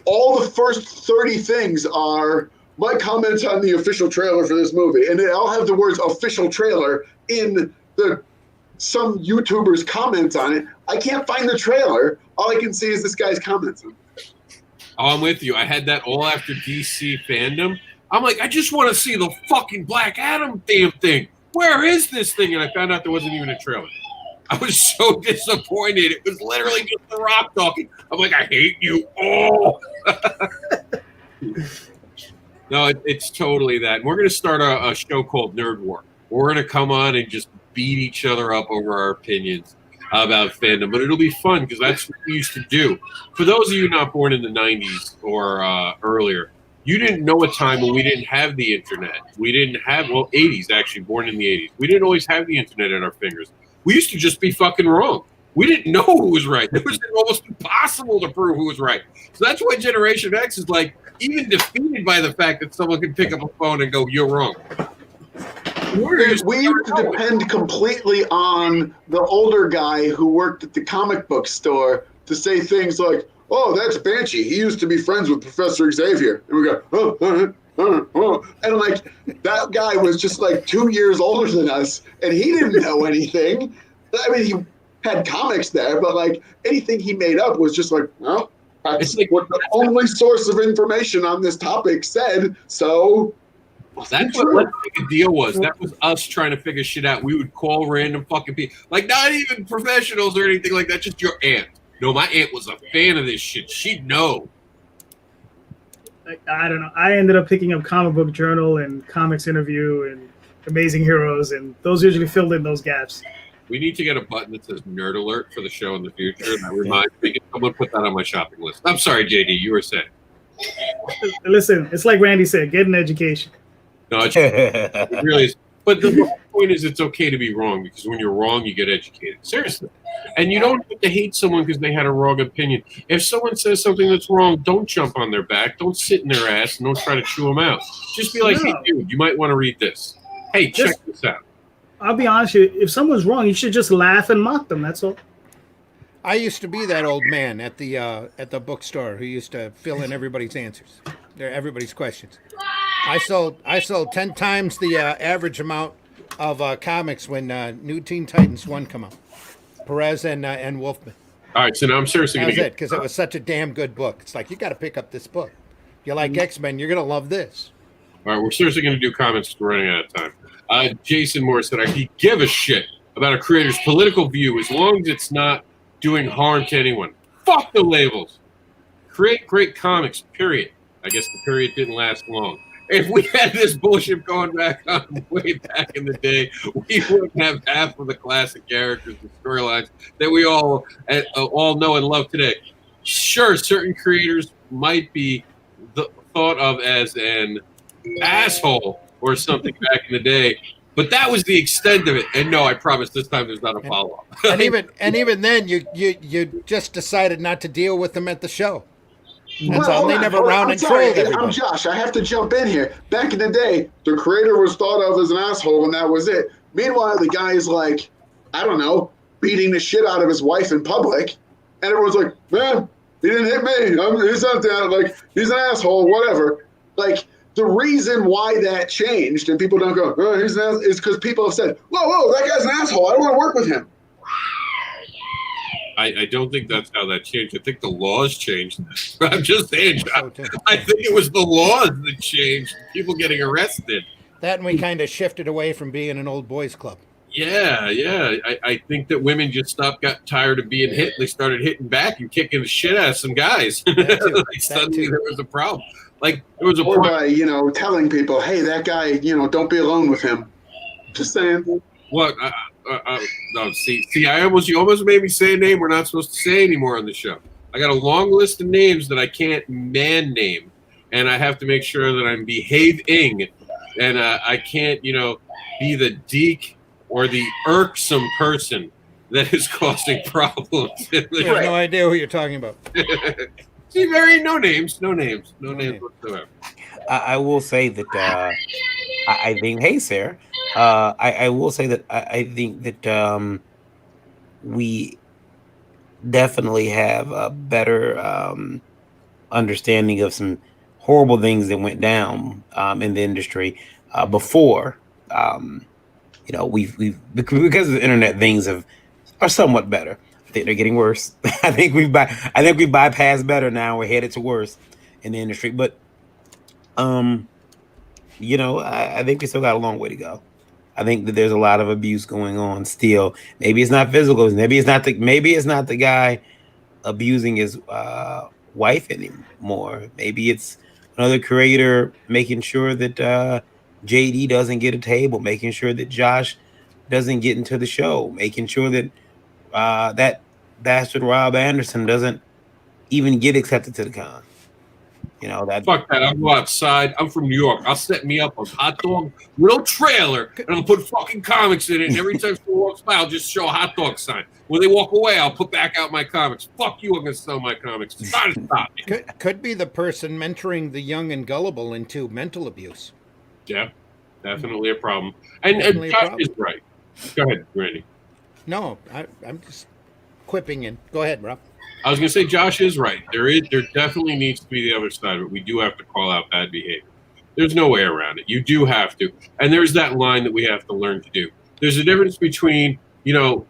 all the first 30 things are my comments on the official trailer for this movie. And they all have the words official trailer in some YouTuber's comments on it. I can't find the trailer. All I can see is this guy's comments. Oh, I'm with you. I had that all after DC fandom. I'm like, I just want to see the fucking Black Adam damn thing. Where is this thing? And I found out there wasn't even a trailer. I was so disappointed. It was literally just The Rock talking. I'm like, I hate you all. No, it's totally that. And we're going to start a show called Nerd War. We're going to come on and just beat each other up over our opinions about fandom. But it'll be fun because that's what we used to do. For those of you not born in the 90s or earlier, you didn't know a time when we didn't have the internet. We didn't have, 80s actually, born in the 80s. We didn't always have the internet at our fingers. We used to just be fucking wrong. We didn't know who was right. It was almost impossible to prove who was right. So that's why Generation X is like even defeated by the fact that someone can pick up a phone and go, "You're wrong." We used to depend completely on the older guy who worked at the comic book store to say things like, "Oh, that's Banshee. He used to be friends with Professor Xavier." And we go, oh. And like that guy was just like 2 years older than us, and he didn't know anything. I mean, he had comics there, but like anything he made up was just like, well, that's like what the only source of information on this topic said. So that's what the deal was. That was us trying to figure shit out. We would call random fucking people, like not even professionals or anything like that, just your aunt. No, my aunt was a fan of this shit. She'd know. I don't know. I ended up picking up Comic Book Journal and Comics Interview and Amazing Heroes, and those usually filled in those gaps. We need to get a button that says Nerd Alert for the show in the future. That reminds me. Can someone put that on my shopping list? I'm sorry, JD, you were saying. Listen, it's like Randy said, get an education. No, it really is. But the point is, it's okay to be wrong because when you're wrong, you get educated. Seriously. And you don't have to hate someone because they had a wrong opinion. If someone says something that's wrong, don't jump on their back. Don't sit in their ass and don't try to chew them out. Just be like, hey, dude, you might want to read this. Hey, check this out. I'll be honest with you. If someone's wrong, you should just laugh and mock them. That's all. I used to be that old man at the bookstore who used to fill in everybody's answers, everybody's questions. I sold 10 times the average amount of comics when New Teen Titans 1 come out. Perez and Wolfman. All right, so now I'm seriously going to get... because it was such a damn good book. It's like, you got to pick up this book. If you like X-Men, you're going to love this. All right, we're seriously going to do comments because we're running out of time. Jason Moore said, I give a shit about a creator's political view as long as it's not doing harm to anyone. Fuck the labels. Create great comics, period. I guess the period didn't last long. If we had this bullshit going back on way back in the day, we wouldn't have half of the classic characters and storylines that we all know and love today. Sure, certain creators might be thought of as an asshole or something back in the day, but that was the extent of it. And no, I promise this time there's not a follow-up. and even then, you just decided not to deal with them at the show. That's all. They never round and trolled everybody. I'm Josh. I have to jump in here. Back in the day, the creator was thought of as an asshole, and that was it. Meanwhile, the guy is like, I don't know, beating the shit out of his wife in public, and everyone's like, man, he didn't hit me. He's not that. Like, he's an asshole. Whatever. Like, the reason why that changed, and people don't go, oh, he's an asshole, is because people have said, whoa, that guy's an asshole. I don't want to work with him. I don't think that's how that changed. I think the laws changed. I'm just saying, I think it was the laws that changed. People getting arrested. That and we kind of shifted away from being an old boys club. Yeah. I think that women just got tired of being hit. They started hitting back and kicking the shit out of some guys. That too. Like, suddenly there was a problem. Like there was a Or point. by, telling people, hey, that guy, don't be alone with him. Just saying. What? No, see, you almost made me say a name we're not supposed to say anymore on the show. I got a long list of names that I can't man name, and I have to make sure that I'm behaving, and I can't, be the deek or the irksome person that is causing problems. I have no idea who you're talking about. See, Mary, no names whatsoever. I will say that I think, hey, Sarah, I will say that I think that we definitely have a better understanding of some horrible things that went down in the industry before. We've because of the internet, things are somewhat better. I think they're getting worse. I think we bypassed better now. We're headed to worse in the industry, but I think we still got a long way to go. I think that there's a lot of abuse going on still. Maybe it's not physical. Maybe it's not the guy abusing his wife anymore. Maybe it's another creator making sure that JD doesn't get a table, making sure that Josh doesn't get into the show, making sure that that bastard Rob Anderson doesn't even get accepted to the con. Fuck that. I'll go outside. I'm from New York. I'll set me up a hot dog little trailer, and I'll put fucking comics in it. And every time someone walks by, I'll just show a hot dog sign. When they walk away, I'll put back out my comics. Fuck you, I'm going to sell my comics. Try to stop me. Could be the person mentoring the young and gullible into mental abuse. Yeah, definitely a problem. And Josh is right. Go ahead, Randy. No, I'm just quipping in. Go ahead, Rob. I was going to say Josh is right. There definitely needs to be the other side of it. We do have to call out bad behavior. There's no way around it. You do have to. And there's that line that we have to learn to do. There's a difference between,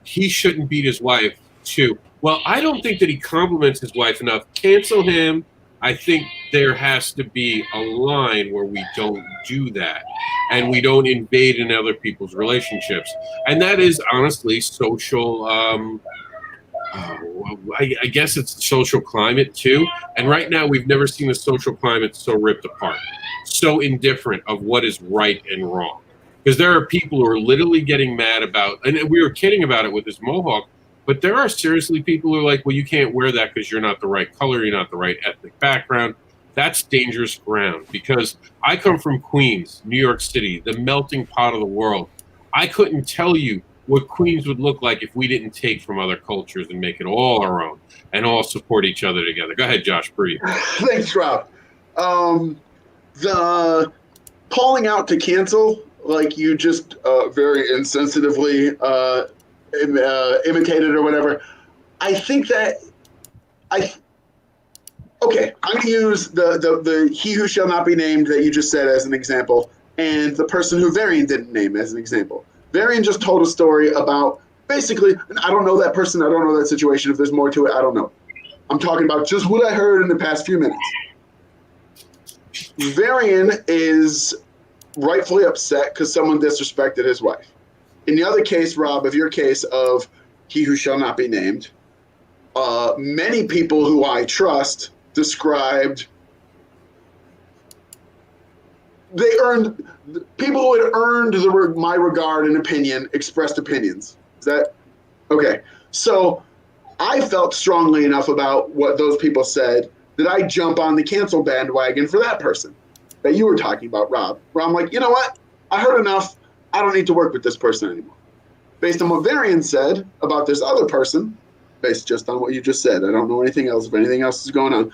he shouldn't beat his wife, too. Well, I don't think that he compliments his wife enough. Cancel him. I think there has to be a line where we don't do that and we don't invade in other people's relationships. And that is honestly social I guess it's the social climate too. And right now we've never seen the social climate so ripped apart, so indifferent of what is right and wrong. Because there are people who are literally getting mad about, and we were kidding about it with this mohawk, but there are seriously people who are like, well, you can't wear that because you're not the right color, you're not the right ethnic background. That's dangerous ground because I come from Queens, New York City, the melting pot of the world. I couldn't tell you what Queens would look like if we didn't take from other cultures and make it all our own and all support each other together. Go ahead, Josh, breathe. Thanks, Rob. The calling out to cancel, like you just very insensitively imitated or whatever, I think that okay, I'm going to use the he who shall not be named that you just said as an example, and the person who Varian didn't name as an example. Varian just told a story about basically, and I don't know that person, I don't know that situation. If there's more to it, I don't know. I'm talking about just what I heard in the past few minutes. Varian is rightfully upset because someone disrespected his wife. In the other case, Rob, of your case of he who shall not be named, many people who I trust described people who had earned my regard and opinion expressed opinions. Is that okay? So I felt strongly enough about what those people said that I jump on the cancel bandwagon for that person that you were talking about, Rob, where I'm like, you know what? I heard enough. I don't need to work with this person anymore. Based on what Varian said about this other person, based just on what you just said, I don't know anything else. If anything else is going on,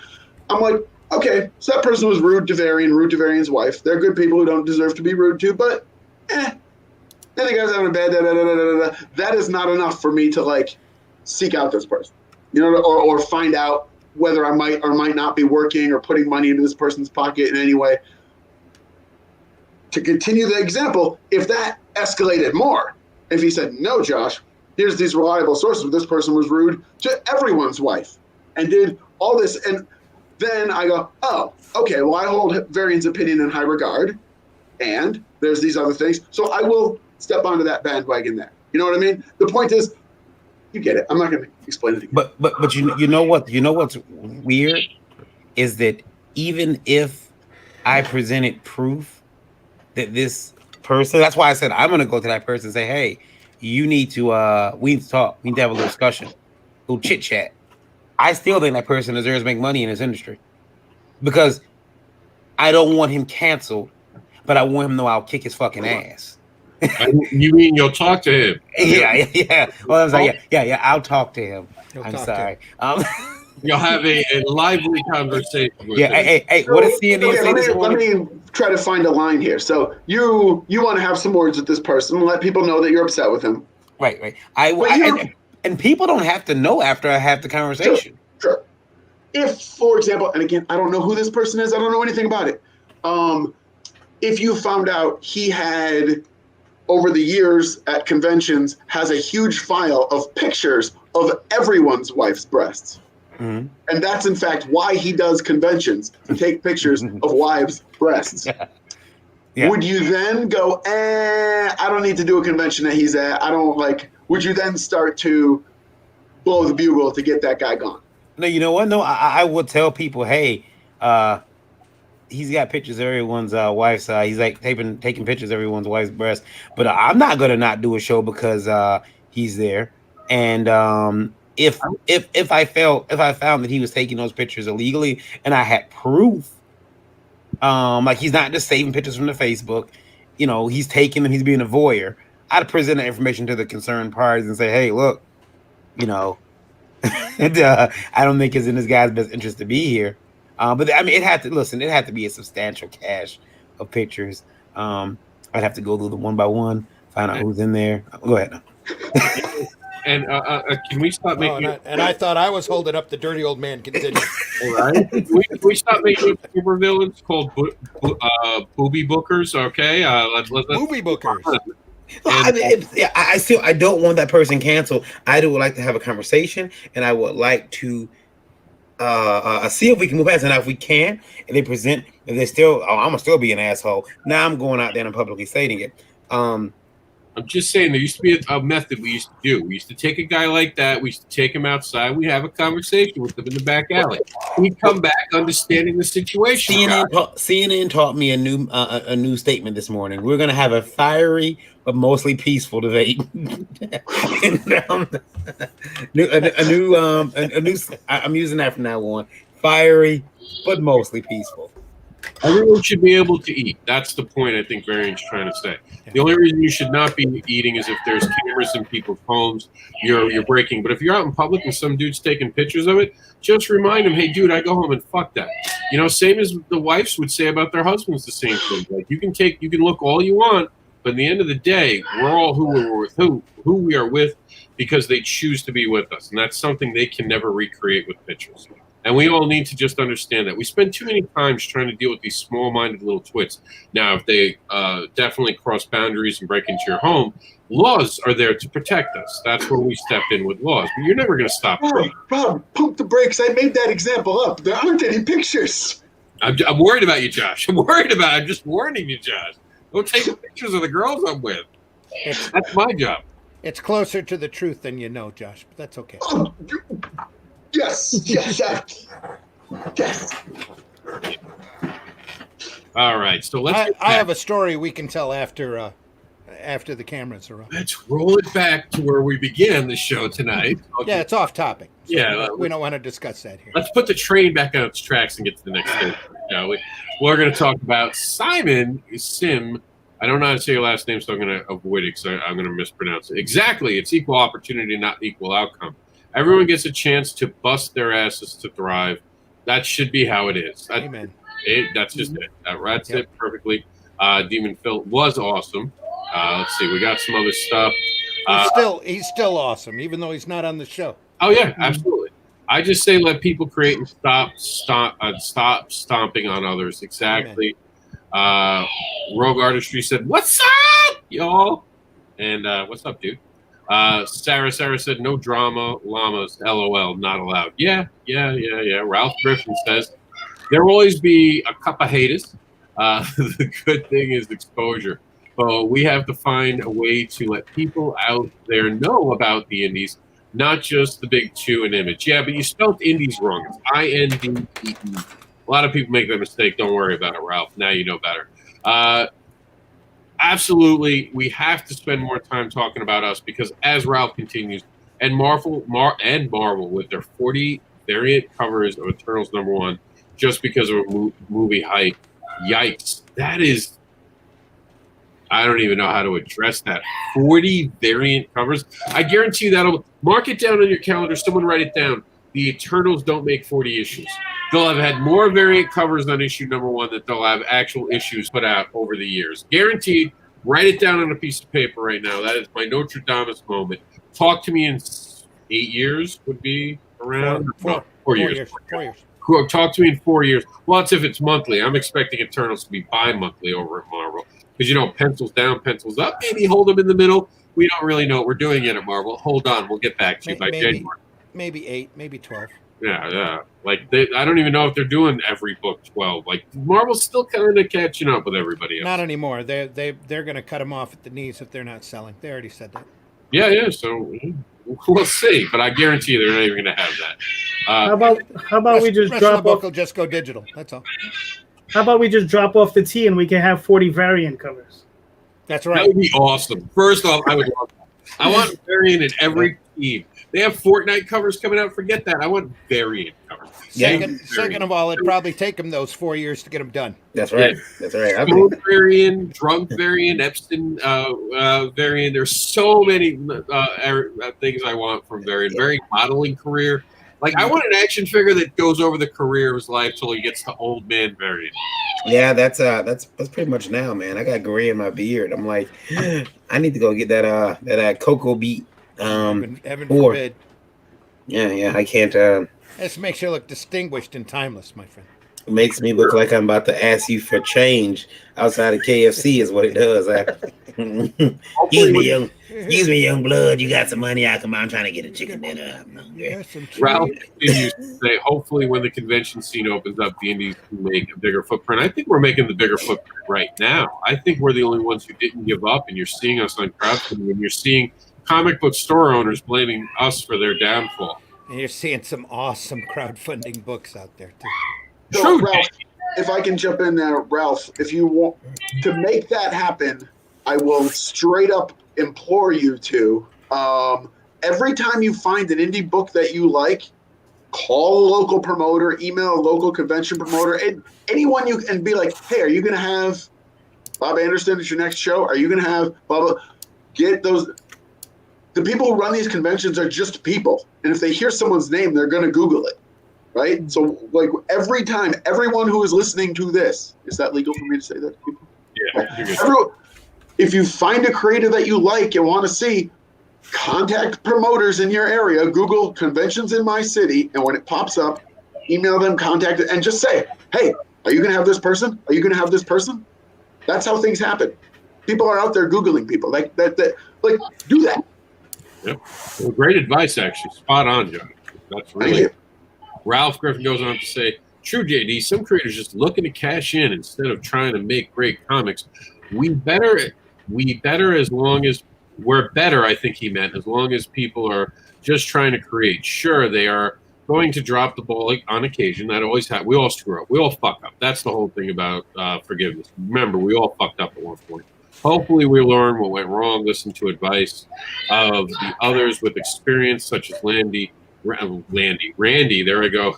I'm like, okay, so that person was rude to Varian's wife. They're good people who don't deserve to be rude to, but I think I was having a bad day. That is not enough for me to like seek out this person, or find out whether I might or might not be working or putting money into this person's pocket in any way. To continue the example, if that escalated more, if he said, no, Josh, here's these reliable sources, this person was rude to everyone's wife and did all this, and then I go, oh, okay, well, I hold Varian's opinion in high regard, and there's these other things, so I will step onto that bandwagon there. You know what I mean? The point is, you get it. I'm not going to explain it again. But you know what's weird is that even if I presented proof that this person, that's why I said I'm gonna go to that person and say, hey, you need to we need to talk, we need to have a little discussion, a little chit chat. I still think that person deserves to make money in this industry because I don't want him canceled, but I want him to know I'll kick his fucking ass. You mean you'll talk to him? Yeah. Well, I was like, yeah, I'll talk to him. I'm sorry. You'll have a lively conversation with him. Hey, what does CNN say this morning? Let me try to find a line here. So you want to have some words with this person and let people know that you're upset with him. Right. And people don't have to know after I have the conversation. Sure. If, for example, and again, I don't know who this person is. I don't know anything about it. If you found out he had, over the years at conventions, has a huge file of pictures of everyone's wife's breasts. Mm-hmm. And that's, in fact, why he does conventions, to take pictures of wives' breasts. Yeah. Would you then go, I don't need to do a convention that he's at. I don't like, would you then start to blow the bugle to get that guy gone? No, you know what? No, I would tell people, hey, he's got pictures of everyone's wife's. He's like taking pictures of everyone's wife's breast. But I'm not gonna not do a show because he's there. And if I found that he was taking those pictures illegally, and I had proof, like he's not just saving pictures from the Facebook, you know, he's taking them, he's being a voyeur, I'd present the information to the concerned parties and say, hey, look, you know, I don't think it's in this guy's best interest to be here. But I mean, it had to be a substantial cache of pictures. I'd have to go through them one by one, find out who's in there. Go ahead now. And can we stop making? And I thought I was holding up the dirty old man. Continue. All right. Can we stop making super villains called booby bookers? Okay. Booby bookers. I don't want that person canceled. I would like to have a conversation, and I would like to see if we can move past it. Now, if we can, and they present, and they still, I'm gonna still be an asshole. Now I'm going out there and publicly stating it. I'm just saying there used to be a method we used to do. We used to take a guy like that. We used to take him outside. We have a conversation with him in the back alley. He'd come back understanding the situation. CNN taught me a new statement this morning. We're going to have a fiery but mostly peaceful debate. I'm using that from now on. Fiery but mostly peaceful. Everyone should be able to eat. That's the point I think Varian's trying to say. The only reason you should not be eating is if there's cameras in people's homes, you're breaking. But if you're out in public and some dude's taking pictures of it, just remind him, hey, dude, I go home and fuck that. You know, same as the wives would say about their husbands, the same thing. Like you can look all you want, but at the end of the day, we're all who we are with because they choose to be with us. And that's something they can never recreate with pictures. And we all need to just understand that. We spend too many times trying to deal with these small-minded little twits. Now, if they definitely cross boundaries and break into your home, laws are there to protect us. That's where we step in with laws. But you're never going to stop. Rob, pump the brakes. I made that example up. There aren't any pictures. I'm worried about you, Josh. I'm just warning you, Josh. Don't take pictures of the girls I'm with. That's my job. It's closer to the truth than you know, Josh, but that's okay. Yes. All right, so I have a story we can tell after the cameras are up. Let's roll it back to where we began the show tonight. Okay. Yeah, it's off topic. So yeah, we don't want to discuss that here. Let's put the train back on its tracks and get to the next thing, shall we? We're going to talk about Simon Sim. I don't know how to say your last name, so I'm going to avoid it because I'm going to mispronounce it. Exactly, it's equal opportunity, not equal outcome. Everyone gets a chance to bust their asses to thrive. That should be how it is. Amen. That's just it. That's it perfectly. Demon Phil was awesome. Let's see. We got some other stuff. He's still awesome, even though he's not on the show. Oh yeah, absolutely. I just say let people create and stop stomping on others. Exactly. Rogue Artistry said, "What's up, y'all?" And what's up, dude? Sarah said, no drama, llamas, LOL, not allowed. Yeah. Ralph Griffin says, there will always be a cup of haters. The good thing is exposure. info. We have to find a way to let people out there know about the indies, not just the big two in Image. Yeah, but you spelled indies wrong. It's INDEE. A lot of people make that mistake. Don't worry about it, Ralph. Now you know better. Absolutely, we have to spend more time talking about us because, as Ralph continues, and Marvel with their 40 variant covers of Eternals #1, just because of a movie hype. Yikes! That is, I don't even know how to address that. 40 variant covers. I guarantee you that'll mark it down on your calendar. Someone write it down. The Eternals don't make 40 issues. They'll have had more variant covers on issue #1 that they'll have actual issues put out over the years. Guaranteed. Write it down on a piece of paper right now. That is my Notre Dame moment. Talk to me in 8 years would be around? Four years. 4 years. Cool. Talk to me in 4 years. Well, that's if it's monthly. I'm expecting Eternals to be bi-monthly over at Marvel. Because, you know, pencils down, pencils up. Maybe hold them in the middle. We don't really know what we're doing yet at Marvel. Hold on. We'll get back to you by January. Maybe 8, maybe 12. Yeah. Like, I don't even know if they're doing every book 12. Like, Marvel's still kind of catching up with everybody else. Not anymore. They're going to cut them off at the knees if they're not selling. They already said that. Yeah. So we'll see. But I guarantee you they're not even going to have that. How about we just drop the book off? will just go digital. That's all. How about we just drop off the T and we can have 40 variant covers? That's right. That would be awesome. First off, I would love that. I want variant in every team. They have Fortnite covers coming out. Forget that. I want variant covers. Second of all, it'd probably take them those 4 years to get them done. That's right. Yeah. That's right. Smooth variant, drunk variant, Epstein variant. There's so many things I want from variant. Variant modeling career. Like, I want an action figure that goes over the career of his life till he gets to old man variant. Yeah, that's pretty much now, man. I got gray in my beard. I'm like, I need to go get that cocoa beat. Heaven forbid. Yeah, I can't. This makes you look distinguished and timeless, my friend. It makes me look like I'm about to ask you for change outside of KFC is what it does. Excuse me, young blood. You got some money? I'm trying to get a chicken dinner. Ralph continues to say, hopefully when the convention scene opens up, the indies can make a bigger footprint. I think we're making the bigger footprint right now. I think we're the only ones who didn't give up, and you're seeing us on crowdfunding, and you're seeing comic book store owners blaming us for their downfall. And you're seeing some awesome crowdfunding books out there, too. So, Ralph, if I can jump in there, Ralph, if you want to make that happen, I will straight up implore you to, every time you find an indie book that you like, call a local promoter, email a local convention promoter, and anyone you can be like, hey, are you going to have Bob Anderson at your next show? Are you going to have Bob? Get those. The people who run these conventions are just people. And if they hear someone's name, they're going to Google it. Right? So, like, every time, everyone who is listening to this, is that legal for me to say that to people? Yeah. If you find a creator that you like and want to see, contact promoters in your area, Google conventions in my city, and when it pops up, email them, contact it, and just say, hey, are you going to have this person? Are you going to have this person? That's how things happen. People are out there Googling people. Like, do that. Yep. Well, great advice, actually. Spot on, John. That's really. Ralph Griffin goes on to say, true, JD, some creators just looking to cash in instead of trying to make great comics. We better as long as we're better, I think he meant, as long as people are just trying to create. Sure, they are going to drop the ball on occasion. That always happens. We all screw up. We all fuck up. That's the whole thing about forgiveness. Remember, we all fucked up at one point. Hopefully we learn what went wrong, listen to advice of the others with experience, such as Randy, there I go.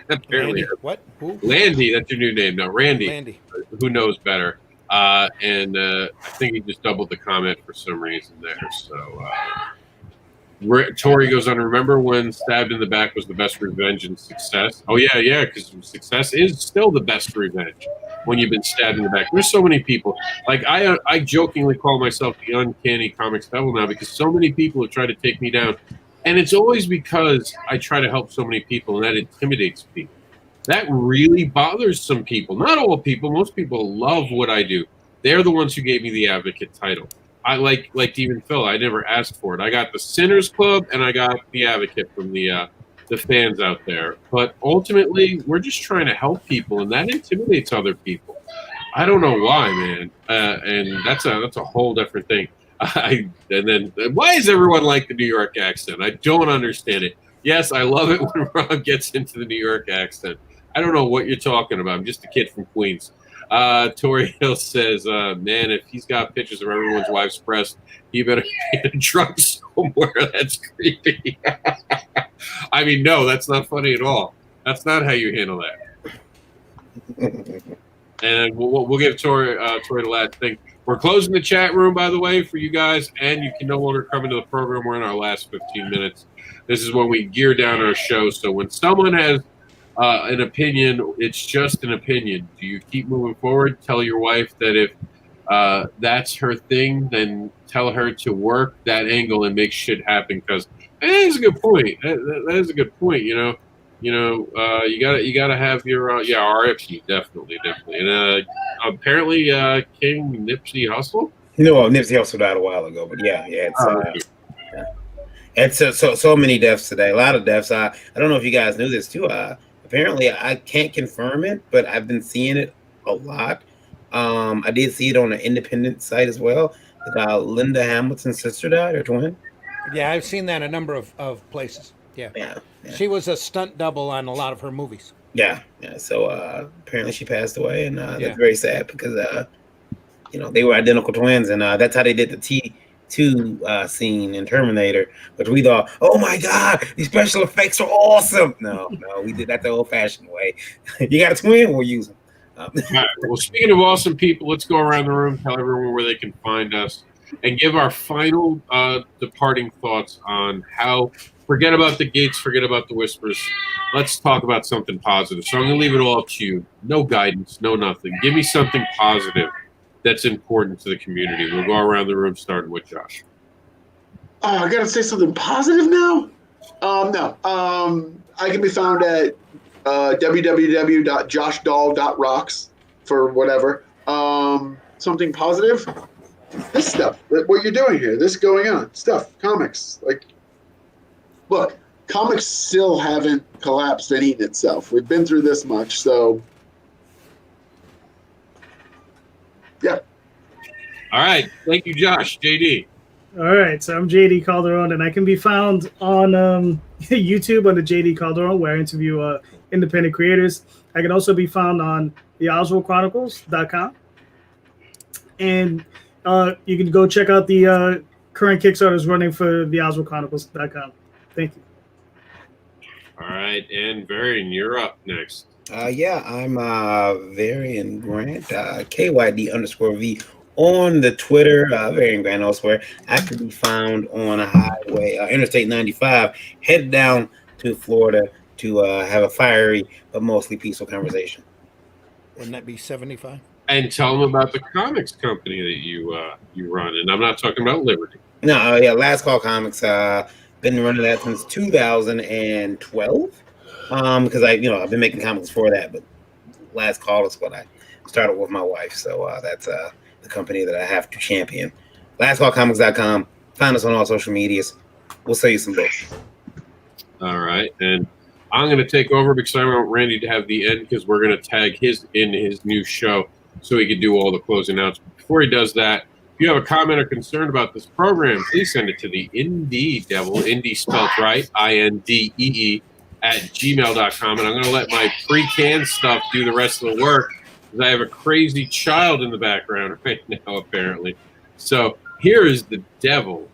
Apparently, what? Who? Landy, that's your new name now. Randy. Who knows better? And I think he just doubled the comment for some reason there. So Tori goes on, remember when stabbed in the back was the best revenge and success? Oh, yeah, because success is still the best revenge when you've been stabbed in the back. There's so many people. Like, I jokingly call myself the uncanny comics devil now because so many people have tried to take me down. And it's always because I try to help so many people, and that intimidates people. That really bothers some people. Not all people. Most people love what I do. They're the ones who gave me the advocate title. I like Demon Phil. I never asked for it. I got the Sinners Club, and I got the advocate from the fans out there. But ultimately, we're just trying to help people, and that intimidates other people. I don't know why, man. And that's a whole different thing. And then why is everyone like the New York accent? I don't understand it. Yes, I love it when Rob gets into the New York accent. I don't know what you're talking about. I'm just a kid from Queens. Tori Hill says, man, if he's got pictures of everyone's wife's breast, he better be in a drunk somewhere. That's creepy. I mean, no, that's not funny at all. That's not how you handle that. And we'll give Tori the last thing. We're closing the chat room, by the way, for you guys, and you can no longer come into the program. We're in our last 15 minutes. This is when we gear down our show. So when someone has an opinion, it's just an opinion. Do you keep moving forward? Tell your wife that if that's her thing, then tell her to work that angle and make shit happen. Because that is a good point. That is a good point. You gotta have your RFC definitely, and apparently King Nipsey Hussle. Nipsey Hussle died a while ago, but it's so many deaths today. A lot of deaths. I don't know if you guys knew this too. Apparently, I can't confirm it, but I've been seeing it a lot. I did see it on an independent site as well. Linda Hamilton's sister died, her twin. Yeah, I've seen that a number of places. Yeah. She was a stunt double on a lot of her movies. Yeah. So apparently she passed away, and that's very sad because they were identical twins, and that's how they did the T2 scene in Terminator, which we thought, oh my God, these special effects are awesome. No, we did that the old-fashioned way. You got a twin, we'll use them. All right. Well, speaking of awesome people, let's go around the room, tell everyone where they can find us, and give our final departing thoughts on how. Forget about the gates, forget about the whispers. Let's talk about something positive. So I'm going to leave it all up to you. No guidance, no nothing. Give me something positive that's important to the community. We'll go around the room, starting with Josh. I got to say something positive now? No. I can be found at www.joshdoll.rocks for whatever. Something positive? This stuff, what you're doing here, this going on, stuff, comics, look, comics still haven't collapsed and eaten itself. We've been through this much, so yeah. All right. Thank you, Josh. JD. All right. So I'm JD Calderon, and I can be found on YouTube under JD Calderon, where I interview independent creators. I can also be found on the OswaldChronicles.com. And you can go check out the current Kickstarters running for the OswaldChronicles.com. Thank you. All right, and Varian, you're up next. I'm Varian Grant, KYD_V on the Twitter, Varian Grant elsewhere. I can be found on a highway, Interstate 95, headed down to Florida to have a fiery but mostly peaceful conversation. Wouldn't that be 75? And tell them about the comics company that you run, and I'm not talking about Liberty. No, Last Call Comics. Been running that since 2012. Because I've been making comics before that, but Last Call is what I started with my wife. So that's the company that I have to champion. LastCallComics.com. Find us on all social medias. We'll sell you some books. All right, and I'm going to take over because I want Randy to have the end because we're going to tag his new show so he can do all the closing outs. Before he does that, if you have a comment or concern about this program, please send it to the Indee Devil, Indee spelled right, INDEE, @gmail.com. And I'm going to let my pre-canned stuff do the rest of the work because I have a crazy child in the background right now, apparently. So here is the devil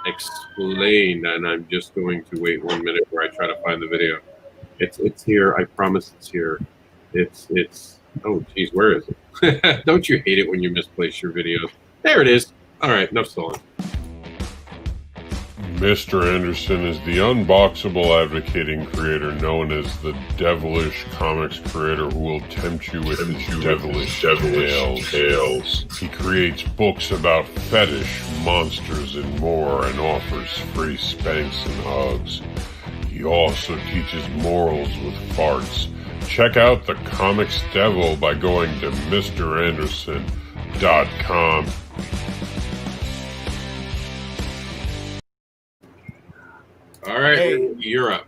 explained, and I'm just going to wait 1 minute where I try to find the video. It's here. I promise it's here. It's oh, geez, where is it? Don't you hate it when you misplace your videos? There it is. All right, enough stalling. Mr. Anderson is the unboxable advocating creator known as the devilish comics creator who will tempt you with his devilish tales. He creates books about fetish, monsters, and more, and offers free spanks and hugs. He also teaches morals with farts. Check out the Comics Devil by going to MrAnderson.com. All right, Hey. you're up.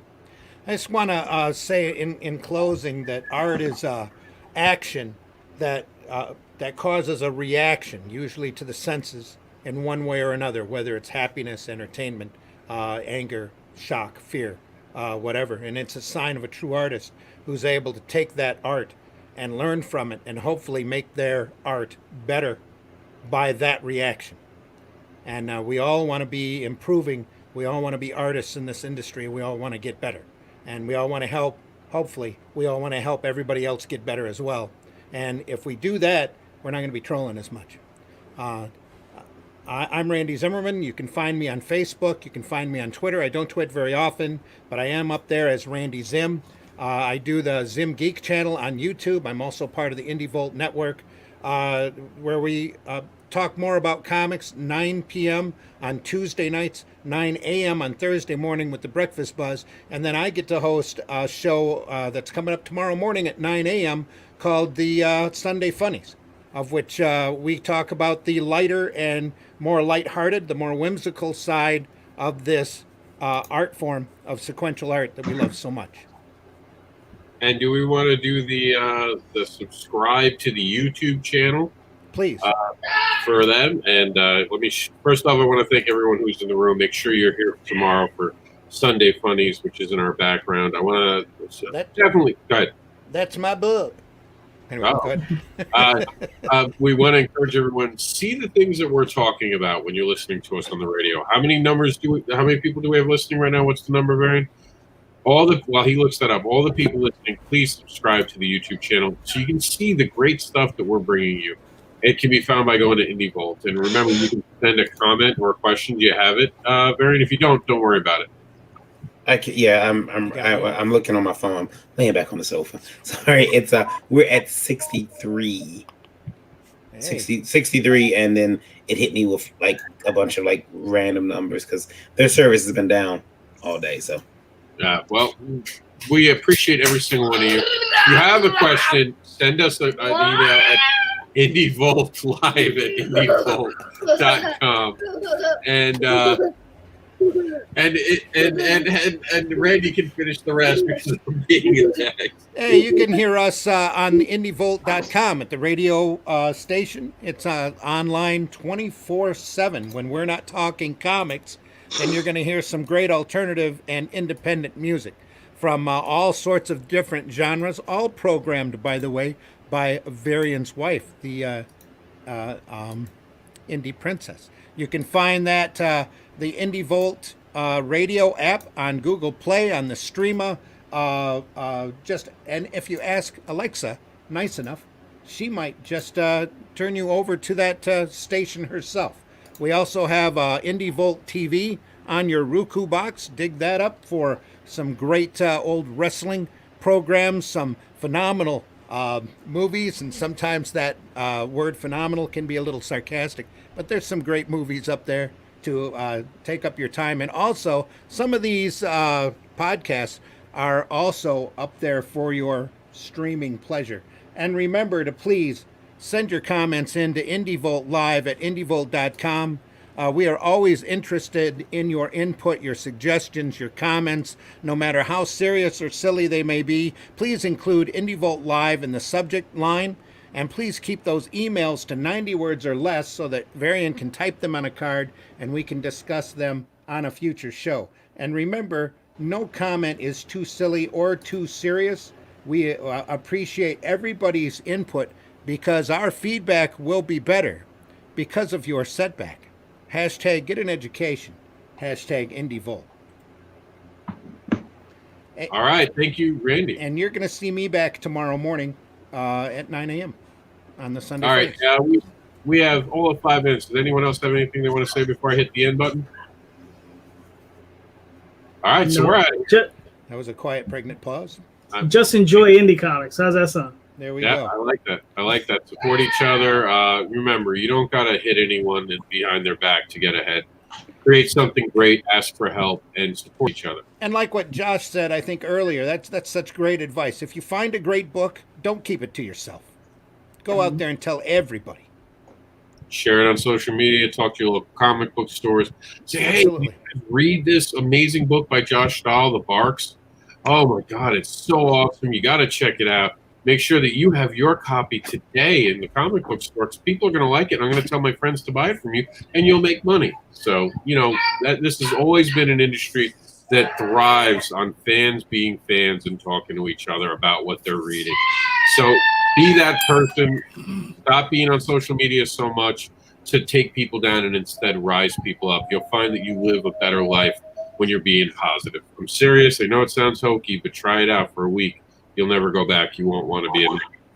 I just want to say in closing that art is action that that causes a reaction, usually to the senses, in one way or another, whether it's happiness, entertainment, anger, shock, fear, whatever. And it's a sign of a true artist who's able to take that art and learn from it and hopefully make their art better by that reaction. And we all want to be improving. We all want to be artists in this industry. We all want to get better. And we all want to help, hopefully, we all want to help everybody else get better as well. And if we do that, we're not going to be trolling as much. I'm Randy Zimmerman. You can find me on Facebook. You can find me on Twitter. I don't tweet very often, but I am up there as Randy Zim. I do the Zim Geek channel on YouTube. I'm also part of the Indie Volt Network, where we talk more about comics, 9 p.m. on Tuesday nights, 9 a.m. on Thursday morning with the Breakfast Buzz. And then I get to host a show that's coming up tomorrow morning at 9 a.m. called the Sunday Funnies, of which we talk about the lighter and more lighthearted, the more whimsical side of this art form of sequential art that we love so much. And do we want to do the subscribe to the YouTube channel? Please. For them. And let me, first off, I want to thank everyone who's in the room. Make sure you're here tomorrow for Sunday Funnies, which is in our background. I want to definitely, go ahead. That's my book. Anyway, go ahead. We want to encourage everyone, see the things that we're talking about when you're listening to us on the radio. How many people do we have listening right now? What's the number, Varian? While he looks that up, all the people listening, please subscribe to the YouTube channel so you can see the great stuff that we're bringing you. It can be found by going to Indie Volt. And remember, you can send a comment or a question. Do you have it, Varian? If you don't worry about it. I'm looking on my phone. I'm laying back on the sofa. Sorry, it's we're at 63. Hey. 63, and then it hit me with like a bunch of like random numbers because their service has been down all day. So well, we appreciate every single one of you. If you have a question, send us an email at indievoltlive@indievolt.com. And Randy can finish the rest because I'm being attacked. Hey, you can hear us on indievolt.com at the radio station. It's online 24/7. When we're not talking comics, then you're going to hear some great alternative and independent music from all sorts of different genres, all programmed, by the way, by Varian's wife, the Indie Princess. You can find that the Indie Volt radio app on Google Play, on the Streama. And if you ask Alexa, nice enough, she might just turn you over to that station herself. We also have Indie Volt TV on your Roku box. Dig that up for some great old wrestling programs, some phenomenal movies, and sometimes that word phenomenal can be a little sarcastic, but there's some great movies up there to take up your time. And also, some of these podcasts are also up there for your streaming pleasure. And remember to please send your comments in to indievoltlive@indievolt.com. We are always interested in your input, your suggestions, your comments, no matter how serious or silly they may be. Please include Indie Volt Live in the subject line, and please keep those emails to 90 words or less so that Varian can type them on a card and we can discuss them on a future show. And remember, no comment is too silly or too serious. We appreciate everybody's input because our feedback will be better because of your setback. Hashtag get an education. Hashtag Indie Volt. All right. Thank you, Randy. And you're going to see me back tomorrow morning at 9 a.m. on the Sunday. All right. We have all of 5 minutes. Does anyone else have anything they want to say before I hit the end button? All right. So we're at it. That was a quiet, pregnant pause. Just enjoy indie comics. How's that sound? There we go. I like that. I like that. Support each other. Remember, you don't got to hit anyone behind their back to get ahead. Create something great, ask for help, and support each other. And like what Josh said, I think earlier, that's such great advice. If you find a great book, don't keep it to yourself. Go out there and tell everybody. Share it on social media. Talk to your local comic book stores. Say, hey, read this amazing book by Josh Stahl, The Barks. Oh, my God, it's so awesome. You got to check it out. make sure that you have your copy today in the comic book store, because people are going to like it. And I'm going to tell my friends to buy it from you, and you'll make money. So, you know, this has always been an industry that thrives on fans being fans and talking to each other about what they're reading. So be that person. Stop being on social media so much to take people down and instead rise people up. You'll find that you live a better life when you're being positive. I'm serious. I know it sounds hokey, but try it out for a week. You'll never go back. You won't want to be a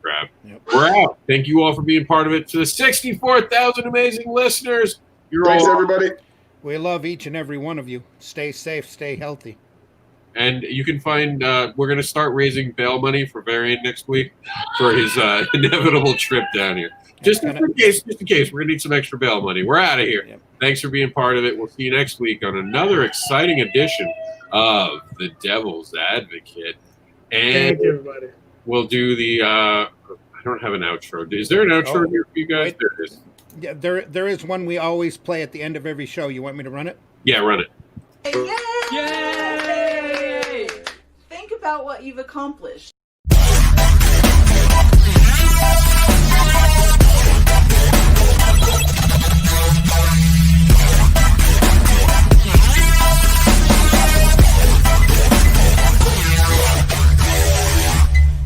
crab. Yep. We're out. Thank you all for being part of it. To the 64,000 amazing listeners, Thanks, everybody. We love each and every one of you. Stay safe, stay healthy. And you can find, we're going to start raising bail money for Varian next week for his inevitable trip down here. Just in case, we're going to need some extra bail money. We're out of here. Yep. Thanks for being part of it. We'll see you next week on another exciting edition of The Devil's Advocate. And Thank you, everybody. we'll do the, I don't have an outro. Is there an outro here for you guys? Wait. There it is. Yeah, there is one we always play at the end of every show. You want me to run it? Yeah, run it. Yay! Yay! Think about what you've accomplished.